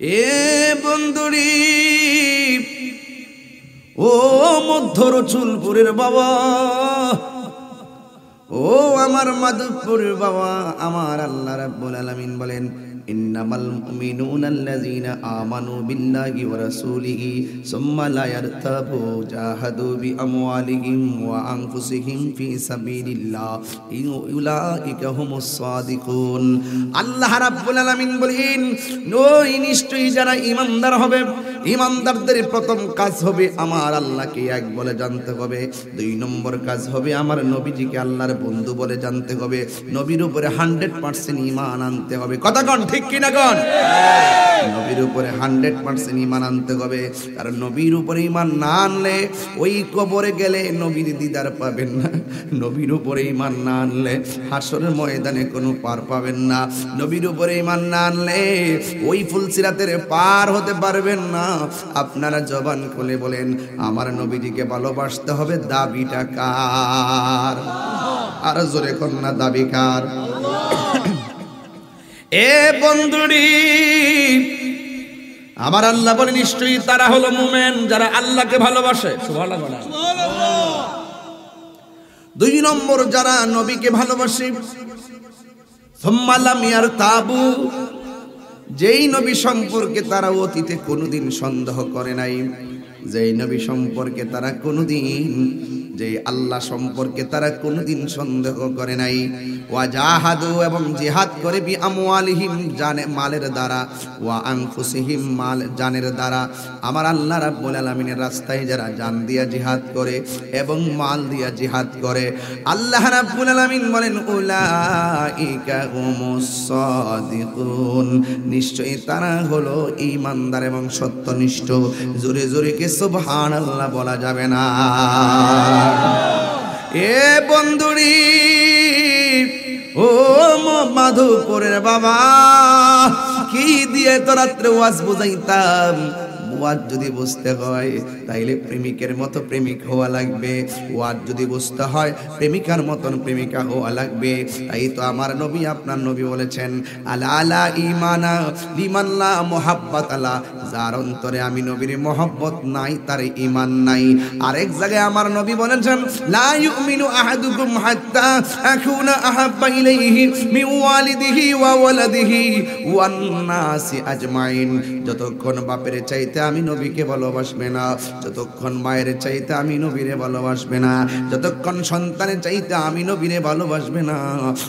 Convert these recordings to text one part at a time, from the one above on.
এ বন্ধুরি, ও মধ্যর চুলপুরের বাবা, ও আমার মাধবপুরের বাবা, আমার আল্লাহ রাব্বুল আলামিন বলেন, ইন্নামাল মুমিনুনা আল্লাযীনা আমানু বিল্লাহি ওয়া রাসূলিহি সুম্মা লা ইয়ারতাবু জাহাদু বিআমওয়ালিহিম ওয়া আনফুসিহিম ফি সাবিলিল্লাহ উলাইকা হুমুস সাদিকুন। আল্লাহ রাব্বুল আলামিন বলেন, ওই নিশ্চয়ই যারা ঈমানদার হবে, ঈমানদারদের প্রথম কাজ হবে আমার আল্লাহকে এক বলে জানতে হবে। 2 নম্বর কাজ হবে আমার নবীজিকে আল্লাহর বন্ধু বলে জানতে হবে। নবীর উপরে 100% ঈমান আনতে হবে। কথা কোন ঠিক কিনা কোন? নবীর উপরে 100% ঈমান আনতে হবে। কারণ নবীর উপরে ঈমান না আনলে ওই কবরে গেলে নবীর দিদার পাবেন না। নবীর উপরে ঈমান না আনলে হাসরের ময়দানে কোনো পার পাবেন না। নবীর উপরে ঈমান না আনলে ওই ফুলসিরাতের পার হতে পারবেন না। আপনারা জবান খুলে বলেন, আমার নবীজিকে ভালোবাসতে হবে। দাবিটা কার? আর জোরে কোন না, দাবি কার? এ বন্ধুরি, আমার আল্লাহ বলে, নিশ্চয়ই তারা হলো মুমিন যারা আল্লাহকে ভালোবাসে। সুবহানাল্লাহ। 2 নম্বর যারা নবীকে ভালোবাসে, সুম্মা লাম ইয়ারতাবু, যেই নবী সম্পর্কে তারা অতীতে কোনোদিন সন্দেহ করে নাই, যেই নবী সম্পর্কে তারা কোনোদিন, যে আল্লাহ সম্পর্কে তারা কোনোদিন সন্দেহ করে নাই, ওয়া জাহাদু, এবং জিহাদ করে বি আমওয়ালিহিম, জানে মালের দ্বারা, ওয়া আনফুসিহিম, মাল জানের দ্বারা, আমার আল্লাহ রাব্বুল আলামিনের রাস্তায় যারা জান দিয়া জিহাদ করে এবং মাল দিয়া জিহাদ করে, আল্লাহ রাব্বুল আলামিন বলেন, উলাইকা হুমুস সাদিকুন, নিশ্চয়ই তারা হলো ঈমানদার এবং সত্যনিষ্ঠ। জোরে জোরে কে সুবহানাল্লাহ বলা যাবে না? এ বন্ধুরি, ও মাধবপুরের বাবা, কি দিয়ে তো রাত্রে ওয়াজ বুঝাইতাম। ওয়াজ যদি বুঝতে হয় তাইলে প্রেমিকের মতো প্রেমিক হওয়া লাগবে। ওয়াজ যদি বুঝতে হয় প্রেমিকার মতন প্রেমিকা হওয়া লাগবে। তাই তো আমার নবী, আপনার নবী বলেছেন, আলা আলা ঈমানা লিমান লা মুহাব্বাত আলা, যার অন্তরে আমি নবীর মহব্বত নাই তার ঈমান নাই। আরেক জায়গায় আমার নবী বলেছেন, লা ইউমিনু আহাদুকুম হাত্তা আকুনা আহাব্বা ইলাইহি মিন ওয়ালিদিহি ওয়া ওয়ালাদিহি ওয়ান নাসি আজমাইন, যতক্ষণ বাপের চাইতে আমি নবীকে ভালোবাসবে না, যতক্ষণ মায়ের চাইতে আমি নবীরে ভালোবাসবে না, যতক্ষণ সন্তানের চাইতে আমি নবীরে ভালোবাসবে না,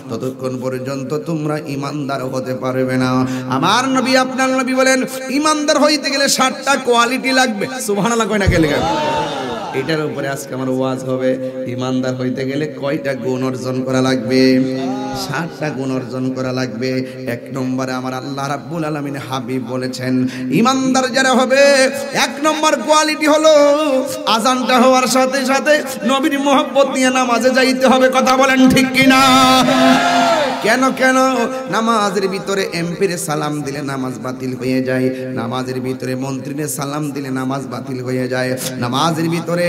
ততক্ষণ পর্যন্ত তোমরা ঈমানদার হতে পারবে না। আমার নবী, আপনার নবী বলেন, ঈমানদার হইতে গেলে 7টা কোয়ালিটি লাগবে। সুবহানাল্লাহ কয় না কে লেগে? এটার উপরে আজকে আমার ওয়াজ হবে। ঈমানদার হইতে গেলে কয়টা গুণ অর্জন করা লাগবে? 7টা গুণ অর্জন করা লাগবে। 1 নম্বরে আমার আল্লাহ রাব্বুল আলামিন হাবিব বলেছেন, ঈমানদার যারা হবে 1 নম্বর কোয়ালিটি হলো আযানটা হওয়ার সাথে সাথে নবীর মহব্বত নিয়ে নামাজে যাইতে হবে। কথা বলেন ঠিক কিনা? কেন কেন? নামাজের ভিতরে এমপিরে সালাম দিলে নামাজ বাতিল হয়ে যায়, নামাজের ভিতরে মন্ত্রীরে সালাম দিলে নামাজ বাতিল হয়ে যায়, নামাজের ভিতরে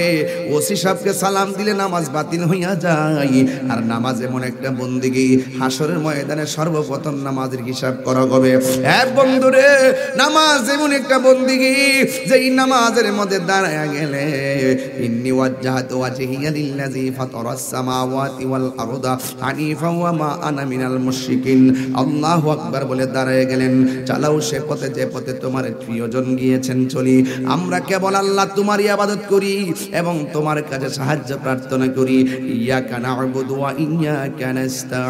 ওসি সাহেবকে সালাম দিলে নামাজ বাতিল হইয়া যায়। আর নামাজ এমন একটা বন্দেগী, হাসরের ময়দানে সর্বপ্রথম নামাজের হিসাব করা হবে। এক বন্ধুরে, নামাজ এমন একটা বন্দেগী যেই নামাজের মধ্যে দাঁড়ায়া গেলে, ইন্নী ওয়াজ্জাহতু ওয়াজহিয়া লিল্লাযী ফাতারাস সামাওয়াতি ওয়াল আরদা হানিফা ওয়া মা আনা মিনাল মুশরিকিন, আল্লাহু আকবার বলে দাঁড়ায় গেলেন। চালাও সে পথে যে পথে তোমার প্রিয়জন গিয়েছেন চলি। আমরা কেবল আল্লাহ তোমারই ইবাদত করি এবং তোমার কাছে সাহায্য প্রার্থনা করি। ইয়াকা না'বুদু ওয়া ইয়াকা নাস্তাঈন,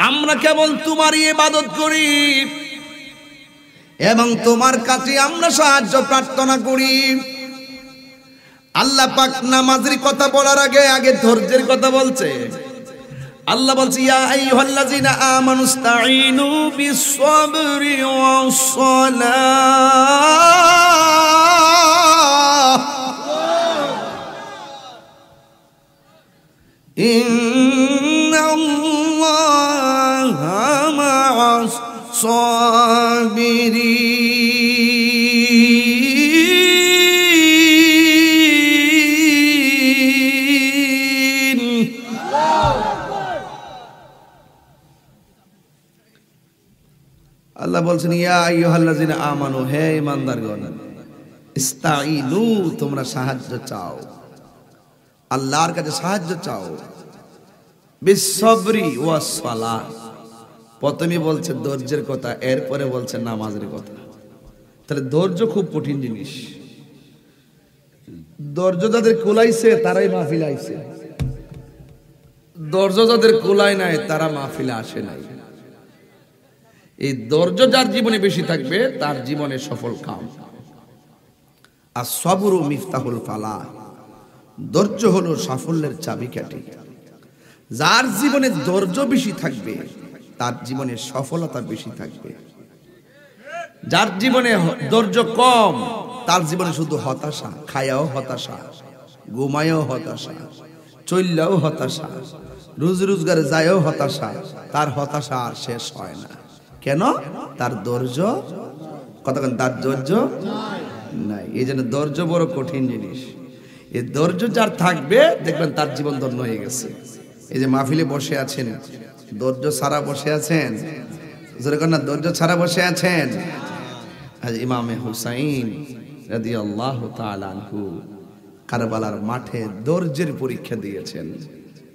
আমরা কেবল তোমারই ইবাদত করি এবং তোমার কাছে আমরা সাহায্য প্রার্থনা করি। আল্লাহ পাক নামাজের কথা বলার আগে ধৈর্যের কথা বলছে। আল্লাহ বলছে, ইয়া আইয়ুহাল্লাযীনা আমানুস্তাঈনু বিস-সাবরি ওয়াস-সালাহ ইন্নাল্লাহা মা'আস-সাবিরিন। আল্লাহ বলছেন ইয়া আইয়ুহাল্লাযিনা আমানু, হে ঈমানদারগণ, ইস্তাঈনু, তোমরা সাহায্য চাও, আল্লাহর কাছে সাহায্য চাও, বিসসবরি ওয়াস সালাহ। প্রথমে বলছে ধৈর্যের কথা, এরপরে বলছে নামাজের কথা। তাহলে ধৈর্য খুব কঠিন জিনিস। ধৈর্য যাদের কুলাইছে তারাই মাহফিলে আইছে, ধৈর্য যাদের কুলাই নাই তারা মাহফিলে আসে নাই। এই ধৈর্য যার জীবনে বেশি থাকবে তার জীবনে সফল কাম। আর সবরু মিফতাহুল ফালাহ, ধৈর্য হলো সাফল্যের চাবিকাঠি। যার জীবনে ধৈর্য বেশি থাকবে তার জীবনে সফলতা বেশি থাকবে। যার জীবনে ধৈর্য কম তার জীবনে শুধু হতাশা, খায়াও হতাশা, ঘুমায়ও হতাশা, চললেও হতাশা, রোজ রোজগারে যায়ও হতাশা, তার হতাশা আর শেষ হয় না। কেন? তার ধৈর্য কতক্ষণ, তার ধৈর্য নাই। এই জন্য ধৈর্য বড় কঠিন জিনিস। এই ধৈর্য যার থাকবে দেখবেন তার জীবন ধন্য হয়ে গেছে। এই যে মাহফিলে বসে আছেন, ধৈর্য ছাড়া বসে আছেন, যেরকম না ধৈর্য ছাড়া বসে আছেন। আজ ইমামে হুসাইন রাদিয়াল্লাহু তাআলা আনহু কারবালার মাঠে ধৈর্যের পরীক্ষা দিয়েছেন।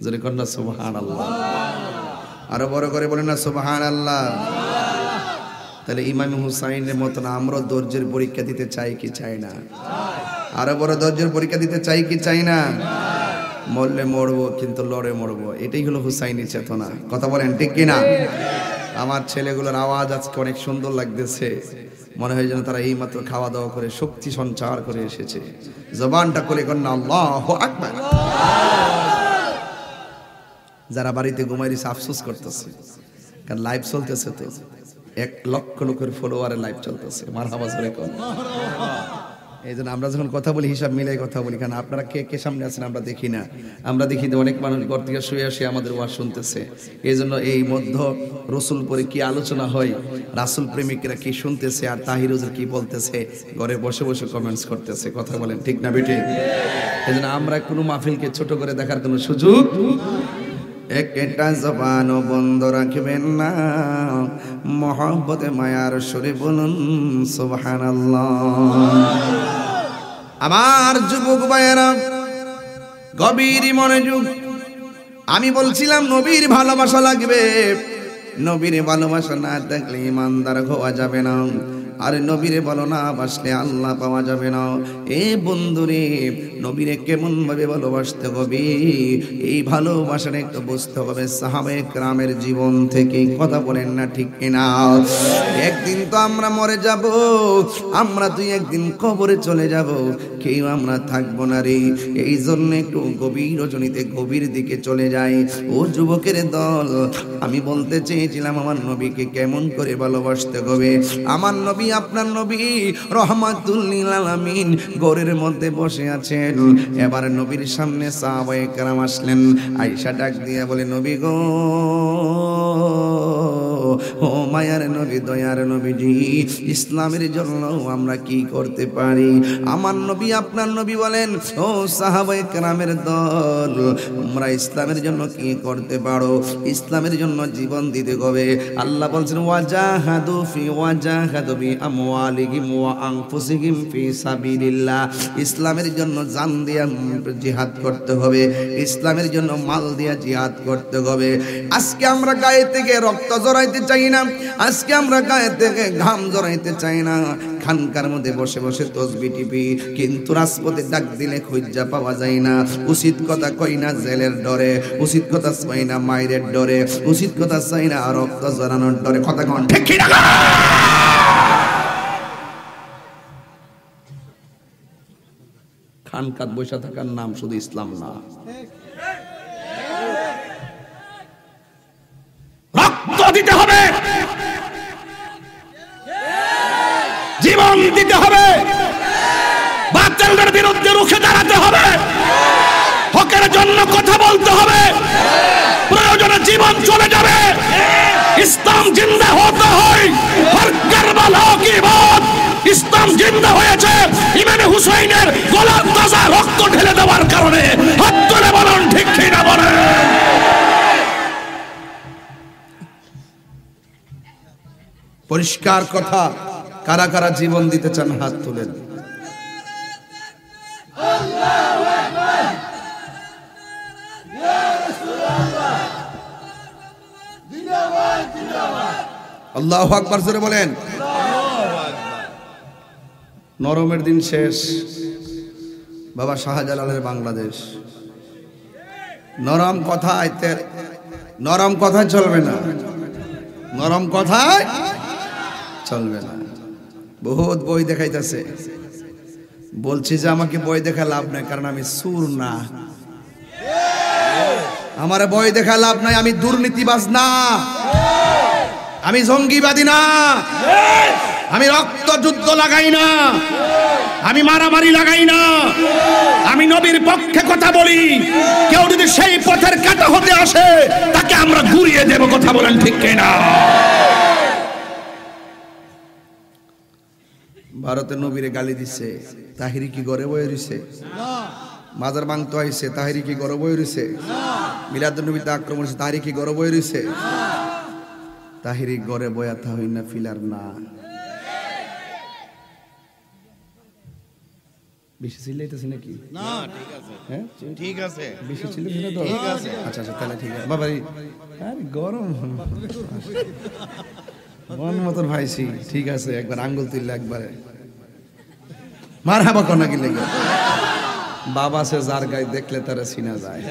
যেরকম না সুবহানাল্লাহ, আরো বড় করে বলেন না সুবহানাল্লাহ। তাহলে ইমাম হুসাইনের মতন আমরা ধৈর্যের পরীক্ষা দিতে চাই কি চাই না? আরো বড় ধৈর্যের পরীক্ষা দিতে চাই কি চাই না? মরলে মরবো কিন্তু লড়ে মরবো, এটাই হলো হুসাইনি চেতনা। কথা বলেন ঠিক কিনা? আমার ছেলেগুলোর আওয়াজ আজকে অনেক সুন্দর লাগতেছে, মনে হয় যেন তারা এই মাত্র খাওয়া দাওয়া করে শক্তি সঞ্চার করে এসেছে। জবানটা করে কন্যা আল্লাহু আকবার। যারা বাড়িতে ঘুমাইছে আফসোস করতেছে, কারণ লাইভ চলতেছে, তো 1 লক্ষ লোকের ফলোয়ারে লাইভ চলতেছে। মারহাবা জোরে কোন। এই জন্য আমরা যখন কথা বলি হিসাব মিলাই কথা বলি, কারণ আপনারা কে কে সামনে আছেন আমরা দেখি না। আমরা দেখি যে অনেক মানুষ ঘর থেকে শুয়ে আসে আমাদের ওয়াজ শুনতেছে। এই জন্য এই মধ্য রসুল পরে কি আলোচনা হয়, রাসুল প্রেমিকরা কি শুনতেছে, আর তাহিরুজুর কি বলতেছে, ঘরে বসে বসে কমেন্টস করতেছে। কথা বলেন ঠিক না বেটে? এই জন্য আমরা কোনো মাহফিলকে ছোট করে দেখার কোনো সুযোগ, একটা জবানও বন্ধ রাখবেন না। মহব্বতে মায়ার সুরে বলুন সুবহানাল্লাহ। আমার যুবক ভাইয়েরা, গভীর মনোযোগ। আমি বলছিলাম নবীর ভালোবাসা লাগবে। নবীর ভালোবাসা না থাকলে ইমানদার হওয়া যাবে না। আর নবীরে বলো না বাসলে আল্লাহ পাওয়া যাবে না। এ বন্ধুরে, নবীরে কেমন ভাবে ভালোবাসতে হবে, এই ভালোবাসাটা একটু বুঝতে হবে সাহাবায়ে কেরামের জীবন থেকে। কথা বলেন না ঠিক কিনা? একদিন তো আমরা মরে যাব, আমরা তুই একদিন কবরে চলে যাব, কেউ আমরা থাকবো না রে। এই জন্য একটু গভীর রজনীতে গভীর দিকে চলে যাই। ও যুবকের দল, আমি বলতে চেয়েছিলাম আমার নবীকে কেমন করে ভালোবাসতে হবে। আমার নবী, আপনার নবী রহমাতুল লিল আলামিন ঘরের মধ্যে বসে আছেন। এবার নবীর সামনে সাহাবায়ে কেরাম আসলেন। আয়েশা ডাক দিয়ে বলে, নবী গো, ও মায়ার নবী, দয়ার নবীজি, ইসলামের জন্য আমরা কি করতে পারি? আমার নবী, আপনার নবী বলেন, ও সাহাবায়ে কেরামের দল, তোমরা ইসলামের জন্য কি করতে পারো? ইসলামের জন্য জীবন দিতে হবে। আল্লাহ বলছেন, ওয়াজাহাদু বি আমওয়ালিহিম ওয়া আনফুসিহিম ফি সাবিলিল্লাহ। ইসলামের জন্য জান দিয়ে জিহাদ করতে হবে, ইসলামের জন্য মাল দিয়ে জিহাদ করতে হবে। আজকে আমরা গায়ে থেকে রক্ত জড়াইতে চাই না, আজকে আমরা গায়ে থেকে ঘাম জড়াইতে চাই না। খানকার মধ্যে বসে বসে তসবিহ টিপি, কিন্তু রাজপথে ডাক দিলে খুঁজা পাওয়া যায় না। উচিত কথা কই না জেলের ডরে, উচিত কথা চাই না মায়ের ডরে, উচিত কথা চাই না রক্ত জড়ানোর ডরে। কথা কোন ঠিক কি না? খানকাত বসে থাকার নাম শুধু ইসলাম না। রক্ত দিতে হবে, জীবন দিতে হবে, বাতিলের বিরুদ্ধে রুখে দাঁড়াতে হবে, হকের জন্য কথা বলতে হবে, প্রয়োজনে জীবন চলে যাবে। ইসলাম জিন্দা হতে হয়, হর কারবালা কি বাত। ইসলাম জিন্দা হয়েছে ইমামে হুসাইনের গলার তাজা রক্ত ঢেলে দেওয়ার কারণে। হাত তুলে বলুন ঠিক কি না বলেন? পরিষ্কার কথা, কারা কারা জীবন দিতে চান হাত তুলেন। আল্লাহু আকবার জোরে বলেন। নরমের দিন শেষ, বাবা শাহজালালের বাংলাদেশ। নরম কথায় চলবে না, নরম কথায় চলবে না। বহুত বই দেখাইতেছে, বলছি যে আমাকে বই দেখা লাভ নাই, কারণ আমি সুর না। আমার বই দেখা লাভ নাই, আমি দুর্নীতিবাজ না, আমি জঙ্গিবাদী না, আমি রক্ত যুদ্ধ লাগাই না, আমি মারামারি লাগাই না, আমি নবীর পক্ষে কথা বলি। কেউ যদি সেই পথের কাটা হতে আসে তাকে আমরা ঘুরিয়ে দেব। কথা বলেন ঠিক কিনা? ভারতের নবীরে গালি দিছে, তাহিরি কি ঘরে বয়ে রইছে? মাজার ভাঙতে আইছে, তাহিরি কি ঘরে বয়ে রইছে? মিলাদুন নবীতে আক্রমণ হইছে, তাহিরি কি ঘরে বয়ে রইছে? তাহিরি ঘরে বয়া থা হই না, ফিলার না। বেশি চিল্লাইতেছে নাকি? না, ঠিক আছে। হ্যাঁ ঠিক আছে, বেশি চিল্লাইতেছে তো? ঠিক আছে। আচ্ছা আচ্ছা, তাহলে ঠিক আছে। বাবা আরে গরম মন মতন ভাইছি, ঠিক আছে। একবার আঙ্গুল তুললে একবারে মারহাবা কোনা কি লেগে। বাবা সে যার গায়ে দেখলে তারা চিনা যায়।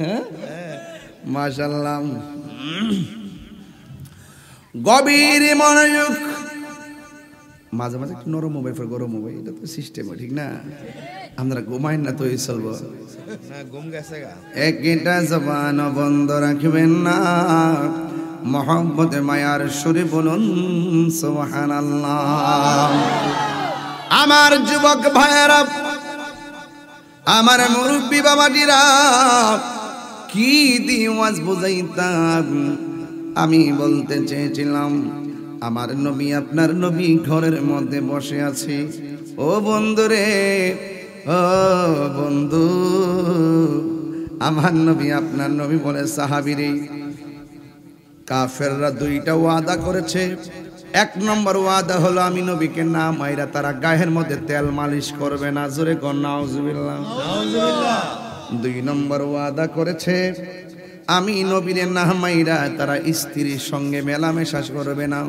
হ্যাঁ মাশাআল্লাহ। গভীর মনোযোগ। মাঝে মাঝে একটু নরম মোবাইল ফের গরম মোবাইল, এটা তো সিস্টেম, ঠিক না? আমরা ঘুমাই না তো এই চলবো না, ঘুম গেছে গা। একটা জবান বন্ধ রাখবেন না, মহব্বতে মায়ার সুরে বলুন সুবহানাল্লাহ। আমার যুবক ভাইয়েরা, আমার মুরব্বী বাবাজিরা, কি দিয়ে ওয়াজ বুঝাইতাম? আমি বলতে চেয়েছিলাম আমার নবী, আপনার নবী ঘরের মধ্যে বসে আছে। ও বন্ধু রে, ও বন্ধু, আমার নবী, আপনার নবী বলে সাহাবীরে, কাফেররা দুইটা ওয়াদা করেছে। এক নম্বর ওয়াদা হলো আমি নবীকে না মাইরা তারা গায়ের মধ্যে তেল মালিশ করবে না। জোরে কোন নাউজুবিল্লাহ। দুই নম্বর ওয়াদা করেছে আমি নবীরে না মাইরা তারা স্ত্রীর সঙ্গে মেলামেশা করবে না।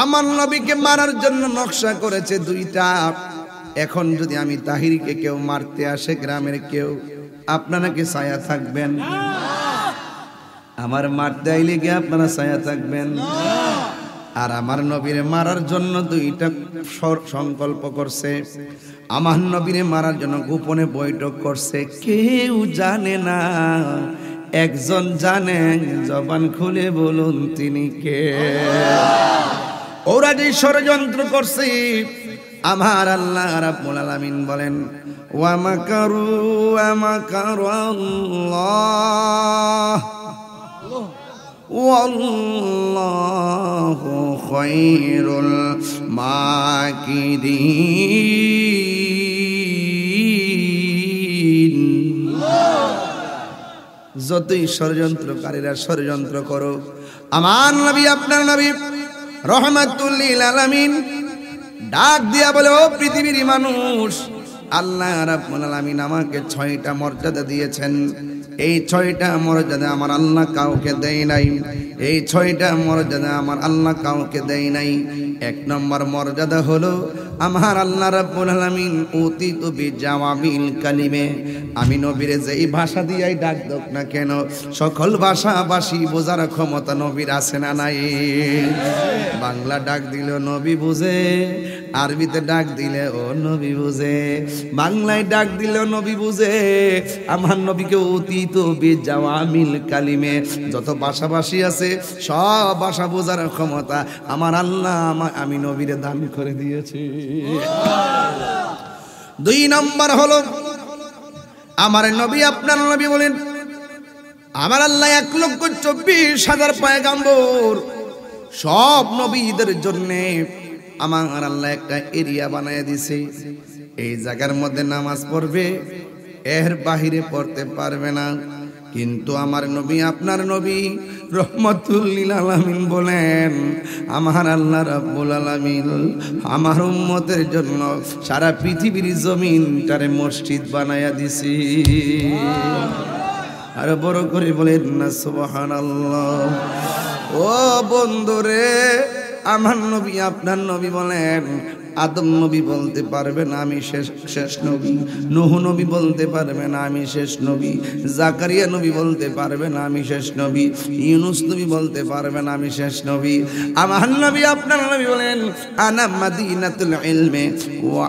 আমার নবীকে মারার জন্য নকশা করেছে দুইটা। এখন যদি আমি তাহিরিকে কেউ মারতে আসে, গ্রামের কেউ, আপনারা কি ছায়া থাকবেন? আমার মারতে আইলে কি আপনারা ছায়া থাকবেন? আর আমার নবীরে মারার জন্য দুইটা সংকল্প করছে। আমার নবীরে মারার জন্য গোপনে বৈঠক করছে, কেউ জানে না। একজন জানে, জবান খুলে বলুন তিনি কে? ওরা যে ষড়যন্ত্র করছে, আমার আল্লাহ রাব্বুল আলামিন বলেন ওয়া মাকারু ওয়া মাকারাল্লাহ ওয়াল্লাহু খায়রুল মাকিরিন। যতই ষড়যন্ত্রকারীরা ষড়যন্ত্র করো, আমার নবী, আপনার নবী রহমাতুল লিল আলামিন ডাক দিয়া বলে, ও পৃথিবীর মানুষ, আল্লাহ রাব্বুল আলামিন আমাকে 6টা মর্যাদা দিয়েছেন। এই 6টা মর্যাদা আমার আল্লাহ কাউকে দেয় নাই। এই 6টা মর্যাদা আমার আল্লাহ কাউকে দেয় নাই। এক নম্বর মর্যাদা হলো আমার আল্লাহ রাব্বুল আলামিন উতিতু বিজাওয়ামিল কালিমে, আমি নবীরে যেই ভাষা দিয়াই ডাক দক না কেন, সকল ভাষাভাষী বোঝার ক্ষমতা নবীর আছে না নাই? বাংলা ডাক দিলে নবী বুঝে, আরবিতে ডাক দিলে ও নবী বুঝে, বাংলায় ডাক দিলে নবী বুঝে। আমার নবীকে অতীত বিজাওয়ামিল কালিমে, যত ভাষাভাষী আছে সব ভাষা বোঝার ক্ষমতা আমার আল্লাহ আমি নবীরে দান করে দিয়েছি। 2 নম্বর হলো আমার নবী, আপনার নবী বলেন আমার আল্লাহ 1,24,000 পয়গাম্বর, সব নবীদের জন্যে আমার আল্লাহ একটা এরিয়া বানায় দিছে। এই জায়গার মধ্যে নামাজ পড়বে, এর বাহিরে পড়তে পারবে না। কিন্তু আমার নবী, আপনার নবী রহমাতুল লিল আলামিন বলেন, আমার আল্লাহ রাব্বুল আলামিন আমার উম্মতের জন্য সারা পৃথিবীর জমিনটারে মসজিদ বানায়া দিছি। আর বড় করে বলেন না সুবহানাল্লাহ। ও বন্ধুরে, আমার নবী আপনার নবী বলেন, আদম নবী বলতে পারবে না আমি শেষ নবী, নূহ নবী বলতে পারবে না আমি শেষ নবী, জাকারিয়া নবী বলতে পারবে না আমি শেষ নবী, ইউনূস নবী বলতে পারবে না আমি শেষ নবী। আমার নবী আপনার নবী বলেন, আনা মাদিনাতুল ইলমে ওয়া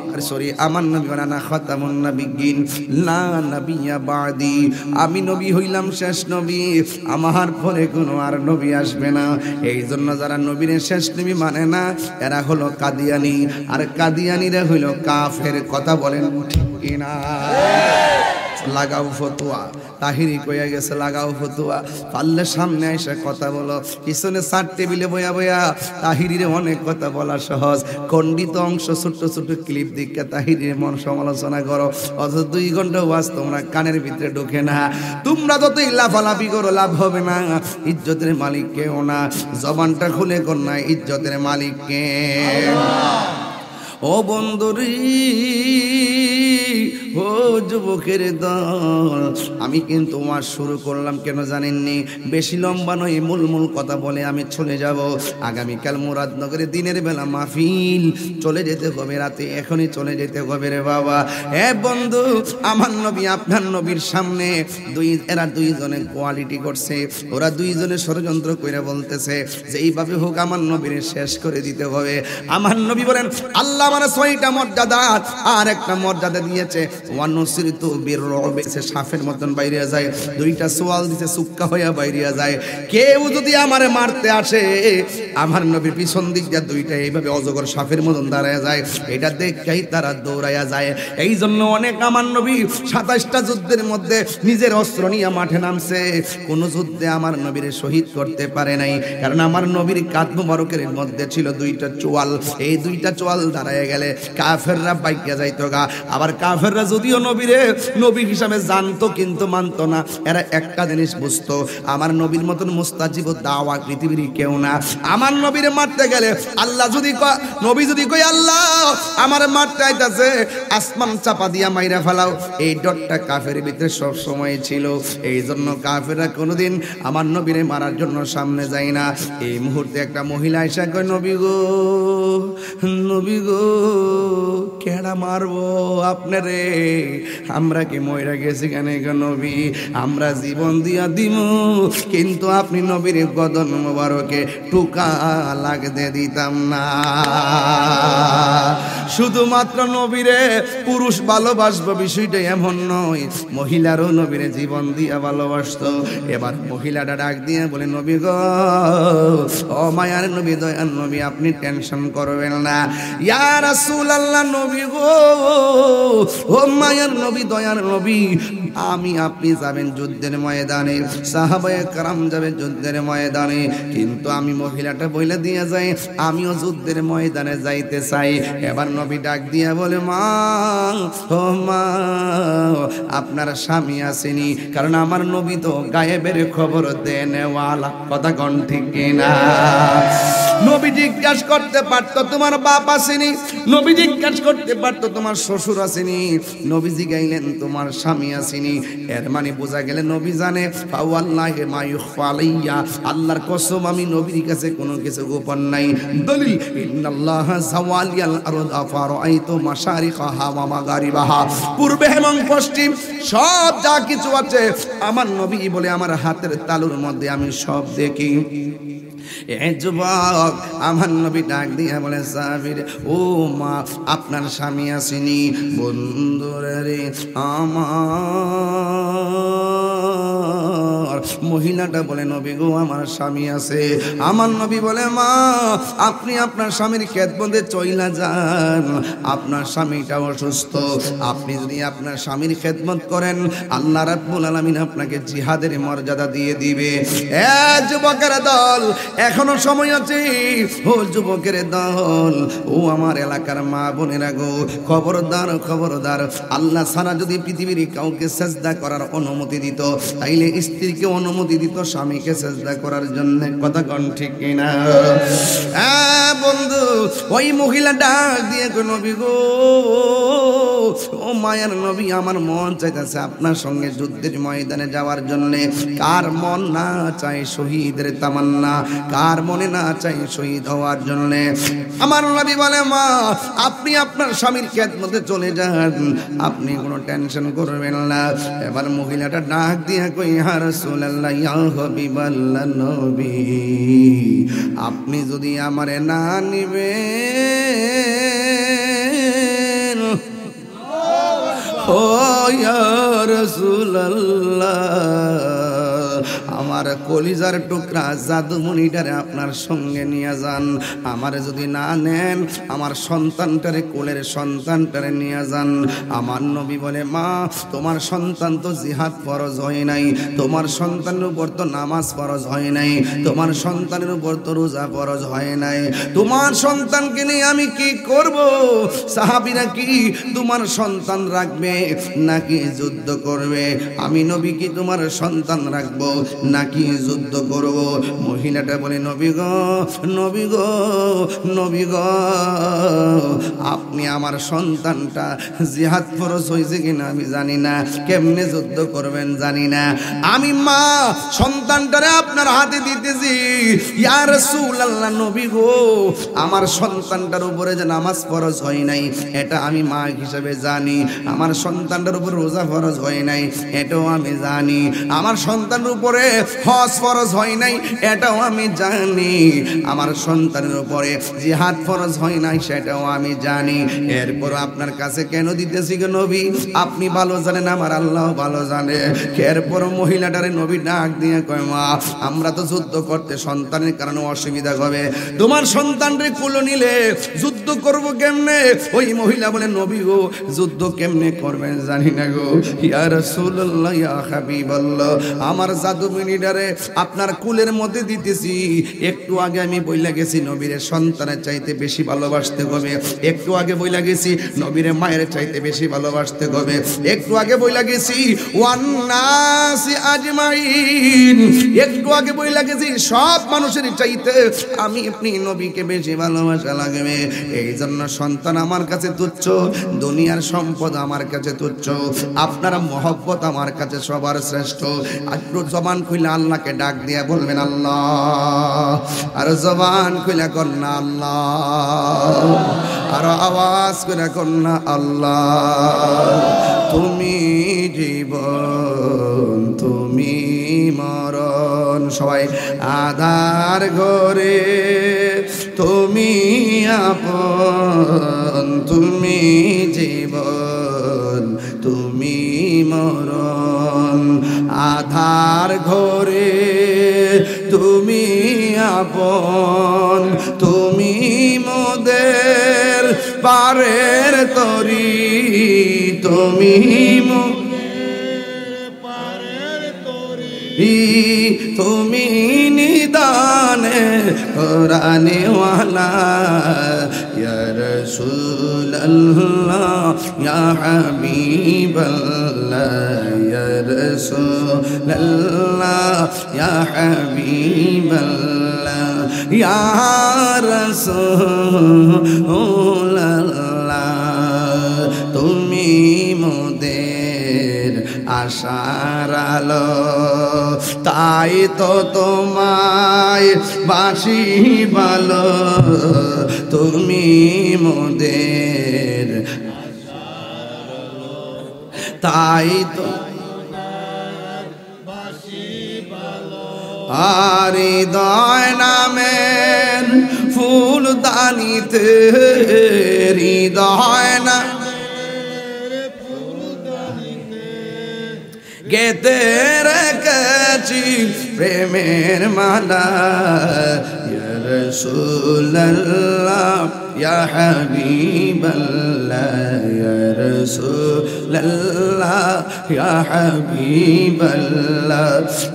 আমার নবী বলেন, আনা খাতামুন নাবিয়্যিন লা নাবিয়্যা বাদি, আমি নবী হইলাম শেষ নবী, আমার পরে কোনো আর নবী আসবে না। এই জন্য যারা নবীর শেষ নবী মানে না, এরা হলো কাদিয়ানি, আর কাদিয়ানিরা হইল কাফের। কথা বলেন ঠিক কিনা? লাগাও ফতুয়া, তাহিরি কইয়া গেছে লাগাও ফতুয়া, পারলে সামনে এসে কথা বলো, পিছনে চার টেবিলে বয়া বয়া তাহিরির অনেক কথা বলা সহজ, খণ্ডিত অংশ ছোট্ট ছোট্ট ক্লিপ দিকে তাহিরির মন সমালোচনা করো, অথচ 2 ঘন্টা ওয়াজ তোমরা কানের ভিতরে ঢোকে না। তোমরা যতই লাফালাফি করো লাভ হবে না, ইজ্জতের মালিক কেউ না। জবানটা খুলে কর না, ইজ্জতের মালিক কে? ও বন্ধুরি, ও যুবকের দল, আমি কিন্তু ওয়াজ শুরু করলাম কেন জানেননি? বেশি লম্বা নয়, মূল কথা বলে আমি চলে যাব। আগামীকাল মুরাদনগরে দিনের বেলা মাহফিল, চলে যেতে হবে রাতে, এখনই চলে যেতে হবে রে বাবা। এ বন্ধু, আমার নবী আপনার নবীর সামনে এরা 2 জনে কোয়ালিটি করছে, ওরা 2 জনে ষড়যন্ত্র করে বলতেছে যে এইভাবে হোক আমার নবীর শেষ করে দিতে হবে। আমার নবী বলেন, আল্লাহ আমার 6টা মর্যাদা আর একটা মর্যাদা দিয়েছে, ওয়ানুসিরতু বিররুব, সে সাফের মতন বাইরে যায়, 2টা সোয়াল দিতে সুক্কা হইয়া বাইরে যায়। কেউ যদি আমারে মারতে আসে, আমার নবীর পিছন দিক দিয়ে 2টা এইভাবে অজগর সাফের মতন দাঁড়ায় যায়, এটা দেখেই তারা দৌড়াইয়া যায়। এই জন্য অনেক আমার নবী 27টা যুদ্ধের মধ্যে নিজের অস্ত্র নিয়ে মাঠে নামছে, কোন যুদ্ধে আমার নবীর শহীদ করতে পারে নাই, কারণ আমার নবীর কাঁধ মোবারকের মধ্যে ছিল 2টা চোয়াল। এই 2টা চোয়াল দাঁড়ায় গেলে কাফেররা বাইকিয়া যাইতো গা। আবার কাফেররা যদিও নবীরে নবী হিসাবে জানতো কিন্তু মানতো না। এরা একটা জিনিস বুঝতো, আমার নবীর মতন মুস্তাজিব দাওয়া পৃথিবীর কেউ না। আমার নবীরে মারতে গেলে আল্লাহ যদি নবী যদি কই আল্লাহ আমার মারতে আইতাছে, আসমান চাপা দিয়া মাইরা ফেলাও, এই ডরটা কাফের ভিতরে সব সময় ছিল। এই জন্য কাফেররা কোনোদিন আমার নবীরে মারার জন্য সামনে যায় না। এই মুহূর্তে একটা মহিলা এসে কয়, নবী গো, নবী গো, কেডা মারবো আপনারে? আমরা কি মইরা গেছি কেন নবী? আমরা জীবন দিয়া দিব, কিন্তু আপনি নবীর গদন মোবারকে টুকা লাগতে দিতাম না। শুধুমাত্র নবীরে পুরুষ ভালোবাসবো বিষয়টা এমন নয়, মহিলারও নবীরে জীবন দিয়া ভালোবাসতো। এবার মহিলাটা ডাক দিয়ে বলে, নবী গো, ও মায়ার নবী, দয়ার নবী, আপনি টেনশন করবেন না। ইয়া রাসূলুল্লাহ, নবী গো, ও মায়ার নবী, দয়ার নবী, আমি আপনি যাবেন যুদ্ধের ময়দানে, সাহাবায়ে কেরাম যাবে যুদ্ধের ময়দানে, কিন্তু আমি মহিলাটা বইলা দিয়ে যাই আমিও যুদ্ধের ময়দানে যাইতে চাই। এবার নবী ডাক দিয়া বলে, মা, ও মা, আপনার স্বামী আসেনি? কারণ আমার নবী তো গায়েবের খবর দেনেওয়ালা। কথা কোন ঠিক কিনা? নবী জিজ্ঞাসা করতে পারতো তোমার বাপ আসেনি, নবী জিজ্ঞাসা করতে পারতো তোমার শ্বশুর আসেনি, নবী জিগাইলেন তোমার স্বামী আসেনি। এর মানে বোঝা গেলে নবী জানে ফাওয়াল্লাহি মা ইউখফা আলাইয়া, আল্লাহর কসম আমি নবীর কাছে কোনো কিছু গোপন নাই। দলিল, ইন্নাল্লাহা যাওয়ালিয়াল আরদা ফারাআইতু মাশারিকাহা ওয়া মাগারিবাহা, পূর্বে এবং পশ্চিম সব যা কিছু আছে আমার নবী বলে আমার হাতের তালুর মধ্যে আমি সব দেখি। এ যুবক, আমার নবী ডাক দিয়া বলে, সাবির, ও মা, আপনার স্বামী আসেনি? বন্ধুরে রে আমার, মহিলাটা বলে, নবী গো, আমার স্বামী আছে। আমার নবী বলে, মা, আপনি আপনার স্বামীর খেদমতে চইলা যান, আপনার স্বামীটা অসুস্থ, আপনি যদি আপনার স্বামীর খেদমত করেন আল্লাহ রাব্বুল আলামিন আপনাকে জিহাদের মর্যাদা দিয়ে দিবে। এ যুবকের দল, এখনো সময় আছে। ও যুবকের দল, ও আমার এলাকার মা বোনেরা গো, খবরদার খবরদার, আল্লাহ ছাড়া যদি পৃথিবীর কাউকে সেজদা করার অনুমতি দিত, তাইলে স্ত্রীকে অনুমতি দিত স্বামীকে সেজদা করার জন্য। কথা কোন ঠিক কিনা? বন্ধু ওই মহিলা ডাক দিয়ে কই, নবী গো, ও মায়ার নবী, আমার মন চাইতেছে আপনার সঙ্গে যুদ্ধের ময়দানে যাওয়ার জন্য। কার মন না চাই শহীদের তামান্না, কার মনে না চাই শহীদ হওয়ার জন্য? আমার নবী বলে, মা আপনি আপনার স্বামীর খেদমতে চলে যান, আপনি কোনো টেনশন করবেন না। এবার মহিলাটা ডাক দিয়ে কই, ইয়া রাসূলুল্লাহ, ইয়া হাবিবাল্লাহ নবী, আপনি যদি আমারে না নিবেন, ও ইয়া রাসূলুল্লাহ, আমার কলিজার টুকরা জাদুমণিটারে আপনার সঙ্গে নিয়ে যান। আমারে যদি না নেন, আমার সন্তানটারে, কোলের সন্তানটারে নিয়ে যান। আমার নবী বলে, মা তোমার সন্তান তো জিহাদ ফরজ হয় নাই, তোমার সন্তানের উপর তো নামাজ ফরজ হয় নাই, তোমার সন্তানের উপর তো রোজা ফরজ হয় নাই, তোমার সন্তানকে নিয়ে আমি কি করব? সাহাবীরা কি তোমার সন্তান রাখবে নাকি যুদ্ধ করবে? আমি নবী কি তোমার সন্তান রাখবো নাকি যুদ্ধ করব? মহিলাটা বলে, নবী গো, নবী গো, নবী গো, আপনি আমার সন্তানটা জিহাদ ফরজ হয়েছে কিনা আমি জানি না, কেমনে যুদ্ধ করবেন জানি না, আমি মা সন্তানটারে আপনার হাতে দিতেছি। ইয়া রাসূলুল্লাহ নবী গো, আমার সন্তানটার উপরে যে নামাজ ফরজ হয় নাই এটা আমি মা হিসেবে জানি, আমার সন্তানটার উপর রোজা ফরজ হয় নাই এটাও আমি জানি, আমার সন্তানের উপরে হজ ফরজ হয় নাই এটাও আমি জানি, আমার সন্তানের উপরে জিহাদ ফরজ হয় নাই সেটাও আমি জানি। এরপর আপনার কাছে কেন দিতেছি গো নবী? আপনি ভালো জানেন, আমার আল্লাহ ভালো জানে। এরপর মহিলাটারে নবী ডাক দিয়ে কয়, মা আমরা তো যুদ্ধ করতে সন্তানের কারণে অসুবিধা হবে, তোমার সন্তানরে কুলো নিলে যুদ্ধ করব কেমনে? ওই মহিলা বলে, নবী গো, যুদ্ধ কেমনে করবেন জানি না গো। ইয়া রাসূলুল্লাহ, ইয়া হাবিবাল্লাহ, আমার জাদুমণিটারে আপনার কুলের মধ্যে দিতেছি। একটু আগে আমি বইলা গেছি নবীরে সন্তানের চাইতে বেশি ভালোবাসতে হবে, একটু আগে বইলা গেছি নবীরে মায়ের চাইতে বেশি ভালোবাসতে হবে, একটু আগে বইলা গেছি ওয়ান নাসি আজমাইন, একটু আগে বইলা গেছি সব মানুষের চাইতে আমি আপনি নবীকে বেশি ভালোবাসা লাগবে। এই জন্য সন্তান আমার কাছে তুচ্ছ, দুনিয়ার সম্পদ আমার কাছে তুচ্ছ, আপনার মহব্বত আমার কাছে সবার শ্রেষ্ঠ। একটু জবান খুলে আল্লাহকে ডাক দিয়ে বলবেন আল্লাহ, আর জবান খুলে কন্যা আল্লাহ, আর আওয়াজ করে কন্যা আল্লাহ। তুমি জীবন, তুমি মরণ, সবাই আধার ঘরে তুমি আপন, তুমি জীবন, তুমি মরণ, আধার ঘরে তুমি আপন, তুমি মোদের পারের তরি, তুমি তুমি নিদানে কোরআনে ওয়ালা, ইয়া রাসূলুল্লাহ, ইয়া হাবিবাল্লাহ, ইয়া রাসূলুল্লাহ, ইয়া হাবিবাল্লাহ, ইয়া রাসূলুল্লাহ, তুমি মোদের আশার আলো, তাই তো তোমায় বাসি ভালো, তুমি মোদের তাই তো আর হৃদয় নামের ফুলদানিতে, হৃদয় না গেতে রেখেছি প্রেমের মালা, ইয়া রাসূলুল্লাহ, ইয়া হাবিবাল্লাহ, ইয়া রাসূলুল্লাহ, ইয়া হাবিবাল্লাহ,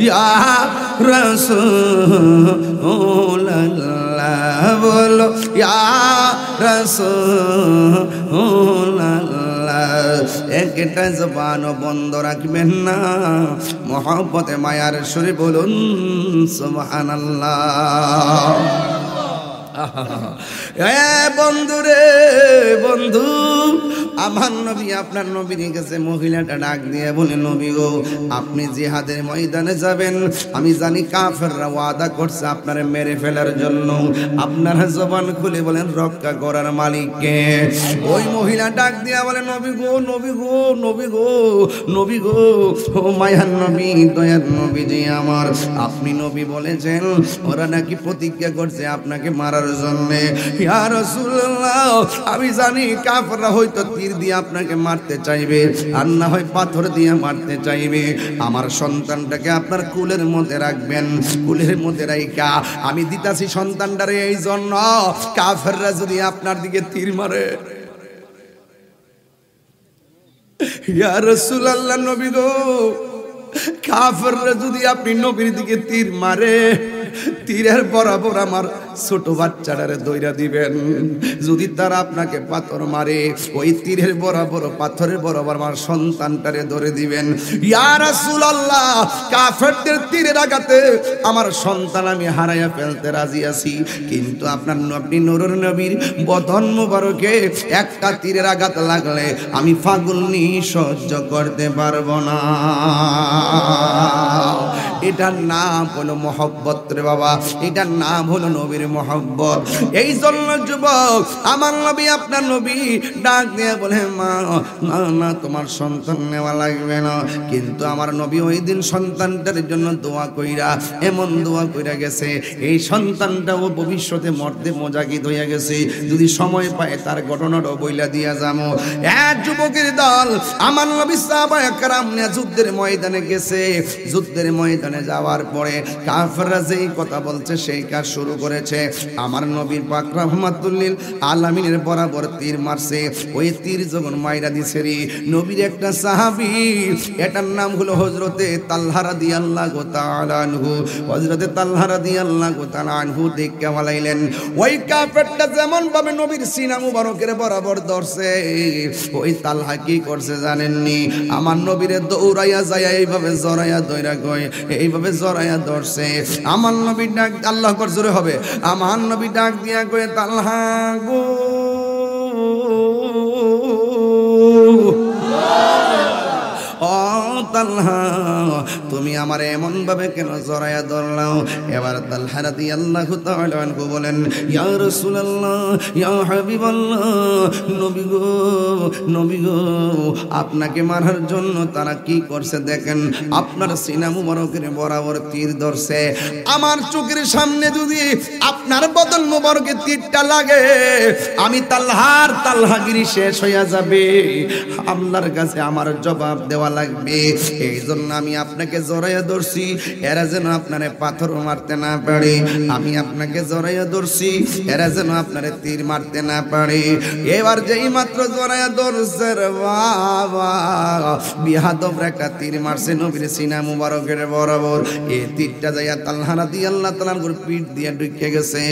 ইয়া রাসূলুল্লাহ, বলো ইয়া রাসূলুল্লাহ, একটা জবান বন্ধ রাখবেন না, মহব্বতে মায়ার সুরে বলুন সুবহানাল্লাহ। বন্ধু রে বন্ধু, আমার নবী আপনার নবীর কাছে মহিলাটা ডাক দিয়ে বলে, নবী গো, আপনি জিহাদের ময়দানে যাবেন, আমি জানি কাফেররা ওয়াদা করছে আপনারে মেরে ফেলার জন্য, আপনারা জবান খুলে বলেন রক্ষা করার মালিককে। ওই মহিলা ডাক দিয়া বলে, নবী গো, নবী গো, নবী গো, নবী গো, ও মায়ার নবী, দয়ার নবী জি আমার, আপনি নবী বলেছেন ওরা নাকি প্রতিজ্ঞা করছে আপনাকে মারার জন্য। ইয়া রাসূলুল্লাহ, আমি জানি কাফেররা হয়তো তীর দিয়ে আপনাকে মারতে চাইবে, আর না হয় পাথর দিয়ে মারতে চাইবে। আমার সন্তানটাকে আপনার কুলের মধ্যে রাখবেন, কুলের মধ্যে রাইখা আমি দিতাছি সন্তানটারে, এই জন্য কাফেররা যদি আপনার দিকে তীর মারে। ইয়া রাসূলুল্লাহ, নবী গো, কাফেররা যদি আপনি নবীর দিকে তীর মারে, তীরের বরাবর আমার ছোট বাচ্চাটারে দইরা দিবেন। যদি তারা আপনাকে পাথর মারে, ওই তীরের বরাবর পাথরের বরাবর আমার সন্তানটারে ধরে দিবেন। ইয়া রাসূলুল্লাহ, কাফেরদের তীরের আঘাতে আমার সন্তান আমি হারাইয়া ফেলতে রাজি আছি, কিন্তু আপনি নূরের নবীর বদন মুবারকে একটা তীরের আঘাত লাগলে আমি ফাগুলনি সহ্য করতে পারবো না। এটার নাম হলো মহব্বত রে বাবা, এটার নাম হলো নবীর মহব্বত। এই জন্য যুবক, আমার নবী আপনার নবী ডাক দিয়ে বলে, মা না না, তোমার সন্তান নেওয়া লাগবে না। কিন্তু আমার নবী ওই দিন সন্তানটার জন্য দোয়া কইরা, এমন দোয়া কইরা গেছে, এই সন্তানটাও ভবিষ্যতে মরতে মোজাগিদ হইয়া গেছে। যদি সময় পায় তার ঘটনাটাও বইলা দিয়া যাবো। এক যুবকের দল আমার নবী সাহাবায়ে কেরাম নিয়ে যুদ্ধের ময়দানে গেছে। যুদ্ধের ময়দানে যাওয়ার পরে কাফেররা যেই কথা বলছে সেই কাজ শুরু করেছে। আমার নবীর পাক রাহমাতুল লিল আলামিনের বরাবর তীর মারছে। ওই তীর যখন মাইরা দিছে রে, নবীর একটা সাহাবী, এটার নাম হলো হযরতে তালহা রাদিয়াল্লাহু তাআলা আনহু। হযরতে তালহা রাদিয়াল্লাহু তাআলা আনহু দেখে বলাইলেন, ওই কাফেরটা যেমন ভাবে নবীর সিনা মুবারকের বরাবর ধরছে, ওই তালহা কি করছে জানেননি? আমার নবীরে দৌড়াইয়া যায় এইভাবে জড়াইয়া দইরা গয়, এইভাবে জড়াইয়া ধরছে। আমার নবী ডাক, আল্লাহ আকবার জোরে হবে, আমার নবী ডাক দিয়া কয়ে, তালহা গো, ও তালহা, তুমি আমার এমন ভাবে কেন জড়াইয়া ধরলাও? এবার তালহা রাদিয়াল্লাহু তাআলা আনহু বলেন, ইয়া রাসূলুল্লাহ, ইয়া হাবিবাল্লাহ, নবী গো, নবী গো, আপনাকে মারার জন্য তারা কি করছে দেখেন, আপনার সিনা মুবারকের বরাবর তীর ধরছে। আমার চোখের সামনে যদি আপনার বদন মুবারকে তীরটা লাগে, আমি তালহাগিরি শেষ হইয়া যাবে। আল্লাহর কাছে আমার জবাব দেওয়া লাগবে। এই জন্য আমি আপনাকে জড়াইয়া ধরছি, এরা যেন আপনারে পাথর মারতে না পারে। আমি আপনাকে জড়াইয়া ধরছি, এরা যেন আপনারে তীর মারতে না পারে। এবার যেই মাত্র জড়াইয়া ধরছে রে বাবা, বিহাদবরা একটা তীর মারছে নবীর সিনা মুবারকের বরাবর। এই তীরটা যাইয়া তালহা রাদিয়াল্লাহু তাআলার পিঠ দিয়ে ঢুকে গেছে।